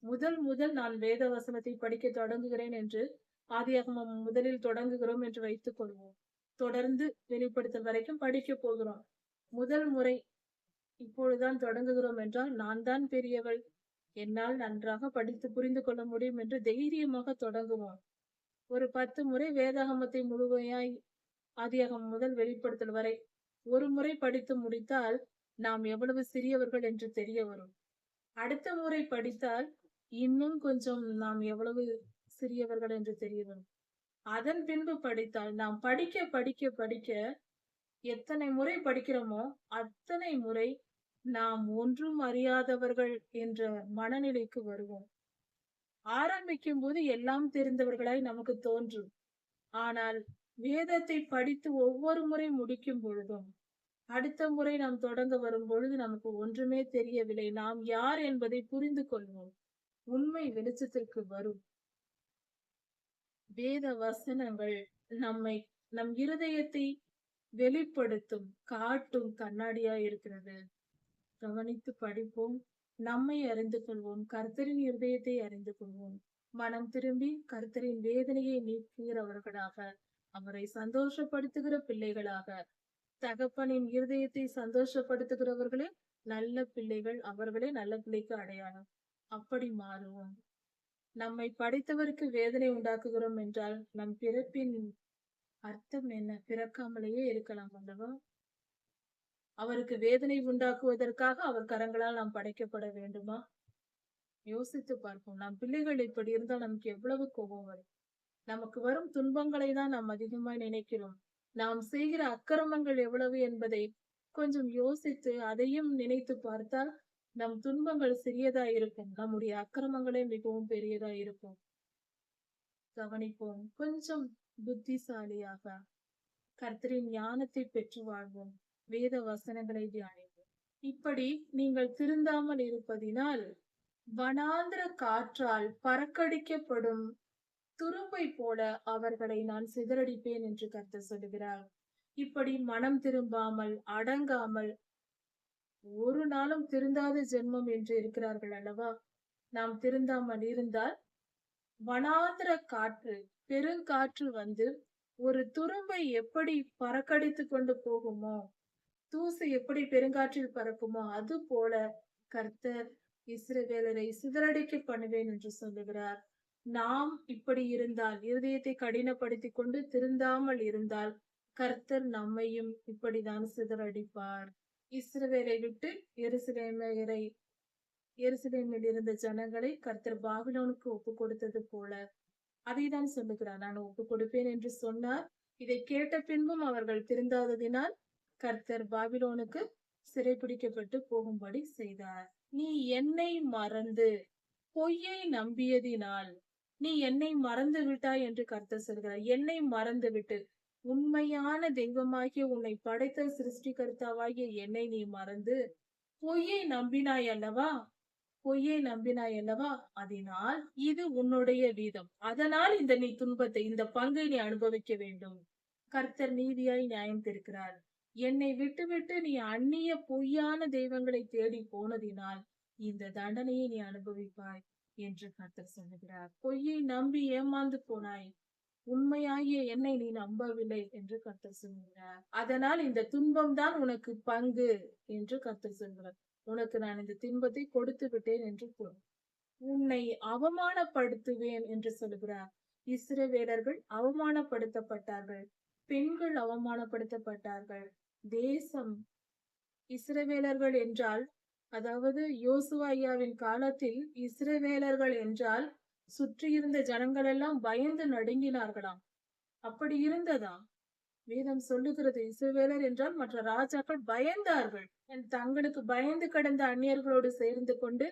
முதல் நான் வேத வசனத்தை படிக்க தொடங்குகிறேன் என்று ஆதியாகமம் முதலில் தொடங்குகிறோம் என்று வைத்துக் கொள்வோம். தொடர்ந்து வெளிப்படுத்தல் வரைக்கும் படிக்க போகிறோம். முதல் முறை இப்பொழுதுதான் தொடங்குகிறோம் என்றால் நான் தான் பெரியவள், என்னால் நன்றாக படித்து புரிந்து கொள்ள முடியும் என்று தைரியமாக தொடங்குவோம். ஒரு 10 முறை வேதாகமத்தை முழுமையாய் ஆதியாகமம் முதல் வெளிப்படுத்தல் வரை ஒரு முறை படித்து முடித்தால் நாம் எவ்வளவு சிறியவர்கள் என்று தெரிய வரும். அடுத்த முறை படித்தால் இன்னும் கொஞ்சம் நாம் எவ்வளவு சிறியவர்கள் என்று தெரிய வரும். அதன் பின்பு படித்தால் நாம் படிக்க படிக்க படிக்க எத்தனை முறை படிக்கிறோமோ அத்தனை முறை நாம் ஒன்றும் அறியாதவர்கள் என்ற மனநிலைக்கு வருவோம். ஆரம்பிக்கும் போது எல்லாம் தெரிந்தவர்களாய் நமக்கு தோன்றும். ஆனால் வேதத்தை படித்து ஒவ்வொரு முறை முடிக்கும் பொழுதும் அடுத்த முறை நாம் தொடங்க வரும் பொழுது நமக்கு ஒன்றுமே தெரியவில்லை. நாம் யார் என்பதை புரிந்து கொள்வோம். உண்மை வெளிச்சத்திற்கு வரும். வேத வசனங்கள் நம்மை நம் இருதயத்தை வெளிப்படுத்தும், காட்டும் கண்ணாடியா இருக்கிறது. கவனித்து படிப்போம். நம்மை அறிந்து கொள்வோம். கர்த்தரின் இருதயத்தை அறிந்து கொள்வோம். மனம் திரும்பி கர்த்தரின் வேதனையை நீக்குகிறவர்களாக, அவரை சந்தோஷப்படுத்துகிற பிள்ளைகளாக, தகப்பனின் இருதயத்தை சந்தோஷப்படுத்துகிறவர்களே நல்ல பிள்ளைகள். அவர்களே நல்ல பிள்ளைக்கு அடையாளம். அப்படி மாறுவோம். நம்மை படைத்தவருக்கு வேதனை உண்டாக்குகிறோம் என்றால் நம் பிறப்பின் அர்த்தம் என்ன? பிறக்காமலேயே இருக்கலாம் அல்லவா? அவருக்கு வேதனை உண்டாக்குவதற்காக அவர் கரங்களால் நாம் படைக்கப்பட வேண்டுமா? யோசித்து பார்ப்போம். நம் பிள்ளைகள் இப்படி இருந்தால் நமக்கு எவ்வளவு கோபம் வரும். நமக்கு வரும் துன்பங்களை தான் நாம் அதிகமாய் நினைக்கிறோம். நாம் செய்கிற அக்கிரமங்கள் எவ்வளவு என்பதை கொஞ்சம் யோசித்து அதையும் நினைத்து பார்த்தால் நம் துன்பங்கள் சிறியதா இருக்கும். நம்முடைய அக்கிரமங்களே மிகவும் பெரியதா இருக்கும். கவனிப்போம். கொஞ்சம் புத்திசாலியாக கர்த்தரின் ஞானத்தை பெற்று வாழ்வோம். வேத வசனங்களை தியானிப்போம். இப்படி நீங்கள் திருந்தாமல் இருப்பதினால் வனாந்திர காற்றால் பறக்கடிக்கப்படும் துரும்பை போல அவர்களை நான் சிதறடிப்பேன் என்று கர்த்தர் சொல்லுகிறார். இப்படி மனம் திரும்பாமல் அடங்காமல் ஒரு நாளும் திருந்தாத ஜென்மம் என்று இருக்கிறார்கள் அல்லவா? நாம் திருந்தாமல் இருந்தால் வனாந்திர காற்று, பெருங்காற்று வந்து ஒரு துரும்பை எப்படி பறக்கடித்து கொண்டு போகுமோ, தூசு எப்படி பெருங்காற்றில் பறக்குமோ, அது போல கர்த்தர் இஸ்ரவேலரை சிதறடிக்க பண்ணுவேன் என்று சொல்லுகிறார். நாம் இப்படி இருந்தால், இருதயத்தை கடினப்படுத்திக் கொண்டு திருந்தாமல் இருந்தால், கர்த்தர் நம்மையும் இப்படிதான் சிதறடிப்பார். இஸ்ரவேலை விட்டு எருசலேமில் இருந்த ஜனங்களை கர்த்தர் பாபிலோனுக்கு ஒப்பு கொடுத்தது போல அதைதான் சொல்லுகிறார். நான் ஒப்பு கொடுப்பேன் என்று சொன்னார். இதை கேட்ட பின்பும் அவர்கள் திருந்தாததினால் கர்த்தர் பாபிலோனுக்கு சிறைபிடிக்கப்பட்டு போகும்படி செய்தார். நீ என்னை மறந்து பொய்யை நம்பியதினால் நீ என்னை மறந்து விட்டாய் என்று கர்த்தர் சொல்கிறார். என்னை மறந்து விட்டு உண்மையான தெய்வமாகிய உன்னை படைத்த சிருஷ்டிகர்த்தாவாகிய என்னை நீ மறந்து பொய்யை நம்பினாய் அல்லவா? பொய்யை நம்பினாய் அல்லவா? அதனால் இது உன்னுடைய வீதம். அதனால் நீ துன்பத்தை, இந்த பங்கை நீ அனுபவிக்க வேண்டும். கர்த்தர் நீதியாய் நியாயம் தீர்க்கிறார். என்னை விட்டுவிட்டு நீ அந்நிய பொய்யான தெய்வங்களை தேடி போனதினால் இந்த தண்டனையை நீ அனுபவிப்பாய் என்று கர்த்தர் சொல்லுகிறார். பொய்யை நம்பி ஏமாந்து போனாய், உண்மையாகிய என்னை நீ நம்பவில்லை என்று கர்த்தர் சொல்லுகிறார். அதனால் இந்த துன்பம் தான் உனக்கு பங்கு என்று கர்த்தர் சொல்கிறார். உனக்கு நான் இந்த துன்பத்தை கொடுத்து விட்டேன் என்று பொருள். உன்னை அவமானப்படுத்துவேன் என்று சொல்லுகிறார். இஸ்ரவேலர்கள் அவமானப்படுத்தப்பட்டார்கள். பெண்கள் அவமானப்படுத்தப்பட்டார்கள். தேசம், இஸ்ரவேலர்கள் என்றால், அதாவது யோசுவா ஐயாவின் காலத்தில் இஸ்ரவேலர்கள் என்றால் சுற்றியிருந்த ஜனங்கள் எல்லாம் பயந்து நடுங்கினார்களாம். அப்படி இருந்ததா? வேதம் சொல்லுகிறது. இஸ்ரவேலர் என்றால் மற்ற ராஜாக்கள் பயந்தார்கள். தங்களுக்கு பயந்து கடந்த அந்நியர்களோடு சேர்ந்து கொண்டு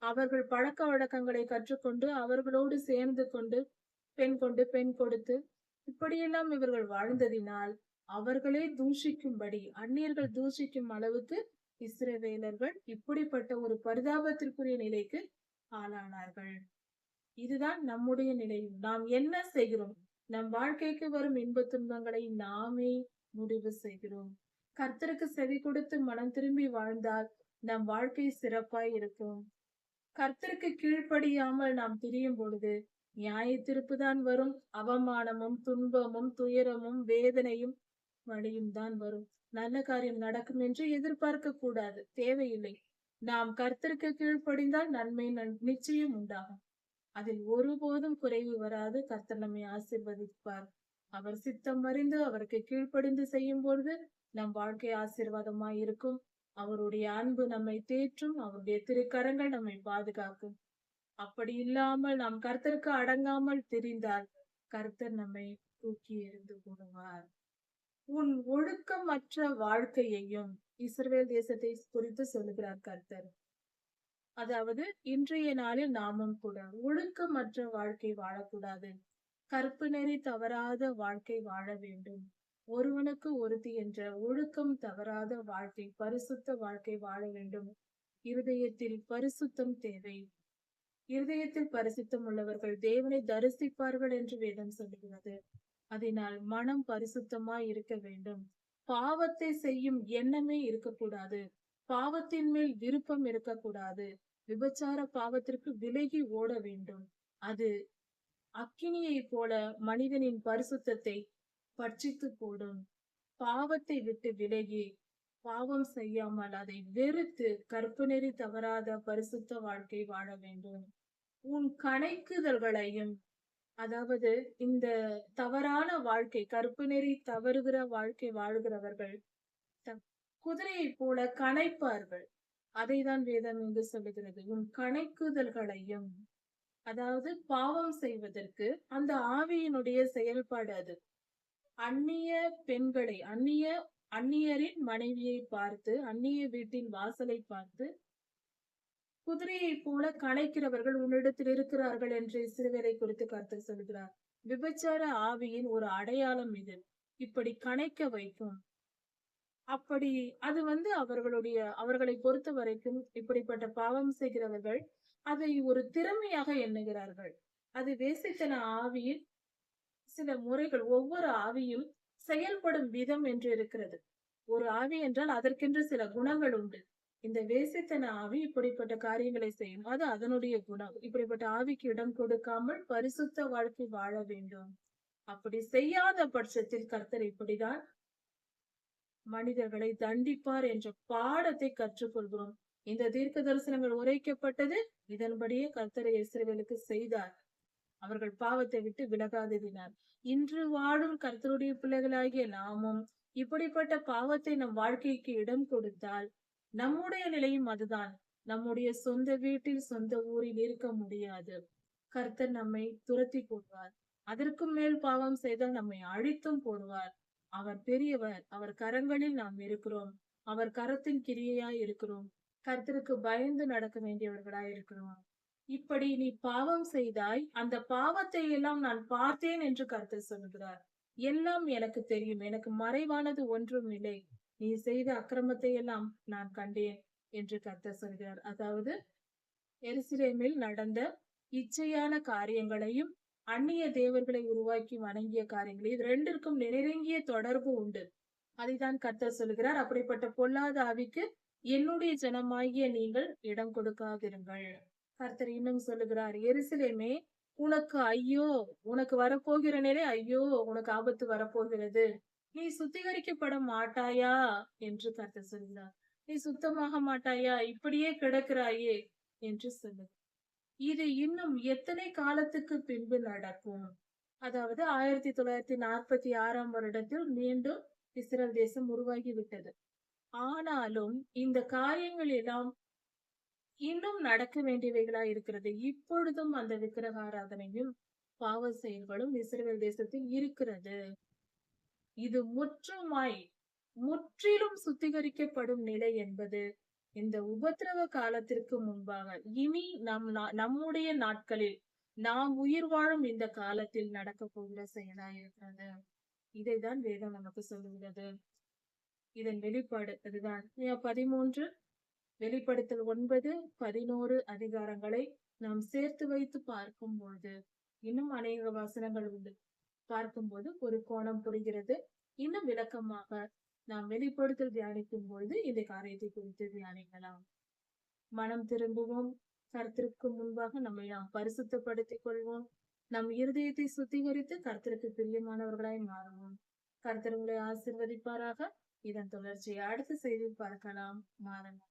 அவர்கள் பழக்க வழக்கங்களை கற்றுக்கொண்டு அவர்களோடு சேர்ந்து கொண்டு பெண் கொடுத்து இப்படியெல்லாம் இவர்கள் வாழ்ந்ததினால் அவர்களே தூஷிக்கும்படி, அந்நியர்கள் தூஷிக்கும் அளவுக்கு இஸ்ரவேலர்கள் இப்படிப்பட்ட ஒரு பரிதாபத்திற்குரிய நிலைக்கு ஆளானார்கள். இதுதான் நம்முடைய நிலையும். நாம் என்ன செய்கிறோம்? நம் வாழ்க்கைக்கு வரும் இன்ப துன்பங்களை நாமே முடிவு செய்கிறோம். கர்த்தருக்கு செவி கொடுத்து மனம் திரும்பி வாழ்ந்தால் நம் வாழ்க்கை சிறப்பாய் இருக்கும். கர்த்தருக்கு கீழ்ப்படியாமல் நாம் திரியும் பொழுது நியாய தீர்ப்பு தான் வரும். அவமானமும் துன்பமும் துயரமும் வேதனையும் வழியும் தான் வரும். நல்ல காரியம் நடக்கும் என்று எதிர்பார்க்க கூடாது, தேவையில்லை. நாம் கர்த்தருக்கு கீழ்ப்படிந்தால் நன்மை நிச்சயம் உண்டாகும். அதில் ஒருபோதும் குறைவு வராது. கர்த்தர் நம்மை ஆசீர்வதிப்பார். அவர் சித்தம் அறிந்து அவருக்கு கீழ்ப்படிந்து செய்யும் பொழுது நம் வாழ்க்கை ஆசீர்வாதமாய் இருக்கும். அவருடைய அன்பு நம்மை தேற்றும். அவருடைய திருக்கரங்கள் நம்மை பாதுகாக்கும். அப்படி இல்லாமல் நாம் கர்த்தருக்கு அடங்காமல் திரிந்தால் கர்த்தர் நம்மை தூக்கி எறிந்து போடுவார். உன் ஒழுக்கமற்ற வாழ்க்கையையும் இஸ்ரவேல் தேசத்தை குறித்து சொல்லுகிறார் கர்த்தர். அதாவது இன்றைய நாளில் நாமும் கூட ஒழுக்கமற்ற வாழ்க்கை வாழக்கூடாது. கற்பு நெறி தவறாத வாழ்க்கை வாழ வேண்டும். ஒருவனுக்கு ஒருத்தி என்ற ஒழுக்கம் தவறாத வாழ்க்கை, பரிசுத்த வாழ்க்கை வாழ வேண்டும். இருதயத்தில் பரிசுத்தம் தேவை. இருதயத்தில் பரிசுத்தம் உள்ளவர்கள் தேவனை தரிசிப்பார்கள் என்று வேதம் சொல்லுகிறது. அதனால் மனம் பரிசுத்தமாய் இருக்க வேண்டும். பாவத்தை செய்யும் எண்ணமே இருக்கக்கூடாது. பாவத்தின் மேல் விருப்பம் இருக்கக்கூடாது. விபச்சார பாவத்திற்கு விலகி ஓட வேண்டும். அது அக்கினியைப் போல மனிதனின் பரிசுத்தத்தை பட்சித்து போடும். பாவத்தை விட்டு விலகி பாவம் செய்யாமல் அதை வெறுத்து கற்பு தவறாத பரிசுத்த வாழ்க்கை வாழ வேண்டும். உன் கணைக்குதல்களையும், அதாவது இந்த தவறான வாழ்க்கை, கற்பு தவறுகிற வாழ்க்கை வாழ்கிறவர்கள் குதிரையைப் போல கனைப்பார்கள். அதைதான் வேதம் இங்கு சொல்லுகிறது. உன் கணைக்குதல்களையும், அதாவது பாவம் செய்வதற்கு அந்த ஆவியினுடைய செயல்பாடு அது. அந்நிய பெண்களை, அந்நியரின் மனைவியை பார்த்து, அந்நிய வீட்டின் வாசலை பார்த்து குதிரையைப் போல கனைக்கிறவர்கள் உன்னிடத்தில் இருக்கிறார்கள் என்று இஸ்ரவேலை குறித்து கர்த்தர் சொல்கிறார். விபச்சார ஆவியின் ஒரு அடையாளம் இது. இப்படி கனைக்க வைக்கும். அப்படி அது அவர்களை பொறுத்த வரைக்கும் இப்படிப்பட்ட பாவம் செய்கிறவர்கள் அதை ஒரு திறமையாக எண்ணுகிறார்கள். அது வேசித்தன ஆவியின் சில முறைகள். ஒவ்வொரு ஆவியும் செயல்படும் விதம் என்று இருக்கிறது. ஒரு ஆவி என்றால் அதற்கென்று சில குணங்கள் உண்டு. இந்த வேசித்தன ஆவி இப்படிப்பட்ட காரியங்களை செய்யும். அது அதனுடைய குணம். இப்படிப்பட்ட ஆவிக்கு இடம் கொடுக்காமல் பரிசுத்த வாழ்க்கை வாழ வேண்டும். அப்படி செய்யாத பட்சத்தில் கர்த்தர் இப்படிதான் மனிதர்களை தண்டிப்பார் என்ற பாடத்தை கற்றுக்கொள்கிறோம். இந்த தீர்க்க தரிசனங்கள் உரைக்கப்பட்டது இதன்படியே கர்த்தர் இஸ்ரவேலுக்கு செய்தார். அவர்கள் பாவத்தை விட்டு விலகாததினார். இன்று வாழும் கர்த்தருடைய பிள்ளைகளாகிய நாமும் இப்படிப்பட்ட பாவத்தை நம் வாழ்க்கைக்கு இடம் கொடுத்தால் நம்முடைய நிலையும் அதுதான். நம்முடைய சொந்த வீட்டில், சொந்த ஊரில் இருக்க முடியாது. கர்த்தர் நம்மை துரத்தி போடுவார். அதற்கும் மேல் பாவம் செய்தால் நம்மை அழித்தும் போடுவார். அவர் பெரியவர். அவர் கரங்களில் நாம் இருக்கிறோம். அவர் கரத்தின் கிரியையாய் இருக்கிறோம். கர்த்தருக்கு பயந்து நடக்க வேண்டியவர்களாய் இருக்கிறோம். இப்படி நீ பாவம் செய்தாய், அந்த பாவத்தை எல்லாம் நான் பார்த்தேன் என்று கர்த்தர் சொல்கிறார். எல்லாம் எனக்கு தெரியும். எனக்கு மறைவானது ஒன்றும் இல்லை. நீ செய்த அக்கிரமத்தை எல்லாம் நான் கண்டேன் என்று கர்த்தர் சொல்கிறார். அதாவது எருசலேமில் நடந்த இச்சையான காரியங்களையும், அந்நிய தேவர்களை உருவாக்கி வணங்கிய காரியங்களையும், இது ரெண்டிற்கும் நெருங்கிய தொடர்பு உண்டு. அதைதான் கர்த்தர் சொல்கிறார். அப்படிப்பட்ட பொல்லாத ஆவிக்கு என்னுடைய ஜனமாகிய நீங்கள் இடம் கொடுக்காதிருங்கள். கர்த்தர் இன்னும் சொல்லுகிறார், எருசலேமே உனக்கு ஐயோ, உனக்கு வரப்போகிற நிலை ஐயோ, உனக்கு ஆபத்து வரப்போகிறது. நீ சுத்திகரிக்கப்பட மாட்டாயா என்று கர்த்தர் சொல்கிறார். நீ சுத்தமாக மாட்டாயா, இப்படியே கிடக்கிறாயே என்று சொல்லு. இது இன்னும் எத்தனை காலத்துக்கு பின்பு நடக்கும்? அதாவது 1946 வருடத்தில் மீண்டும் இஸ்ரேல் தேசம் உருவாகி விட்டது. ஆனாலும் இந்த காரியங்கள் எல்லாம் இன்னும் நடக்க வேண்டியவைகளா இருக்கிறது. இப்பொழுதும் அந்த விக்கிரக ஆராதனையும் பாவ செயல்களும் இஸ்ரவேல் தேசத்தில் இருக்கிறது. இது முற்றிலும் சுத்திகரிக்கப்படும் நிலை என்பது இந்த உபத்திரவ காலத்திற்கு முன்பாக இனி நம்முடைய நாட்களில் நாம் உயிர் வாழும் இந்த காலத்தில் நடக்க போகிற செயலா இருக்கிறது. இதைதான் வேதம் நமக்கு சொல்லுகிறது. இதன் வெளிப்பாடு அதுதான் 13 வெளிப்படுத்தல் 9, 11 அதிகாரங்களை நாம் சேர்த்து வைத்து பார்க்கும் பொழுது இன்னும் அநேக வசனங்கள் உண்டு. பார்க்கும்போது ஒரு கோணம் புரிகிறது. இன்னும் விளக்கமாக நாம் வெளிப்படுத்தல் தியானிக்கும் பொழுது இந்த காரியத்தை குறித்து தியானிக்கலாம். மனம் திரும்புவோம். கர்த்தருக்கு முன்பாக நம்மை நாம் பரிசுத்தப்படுத்திக் கொள்வோம். நம் இருதயத்தை சுத்திகரித்து கர்த்தருக்கு பிரியமானவர்களாய் மாறுவோம். கர்த்தர் உங்களை ஆசீர்வதிப்பாராக. இதன் தொடர்ச்சியை அடுத்த செய்தியில் பார்க்கலாம். மாறலாம்.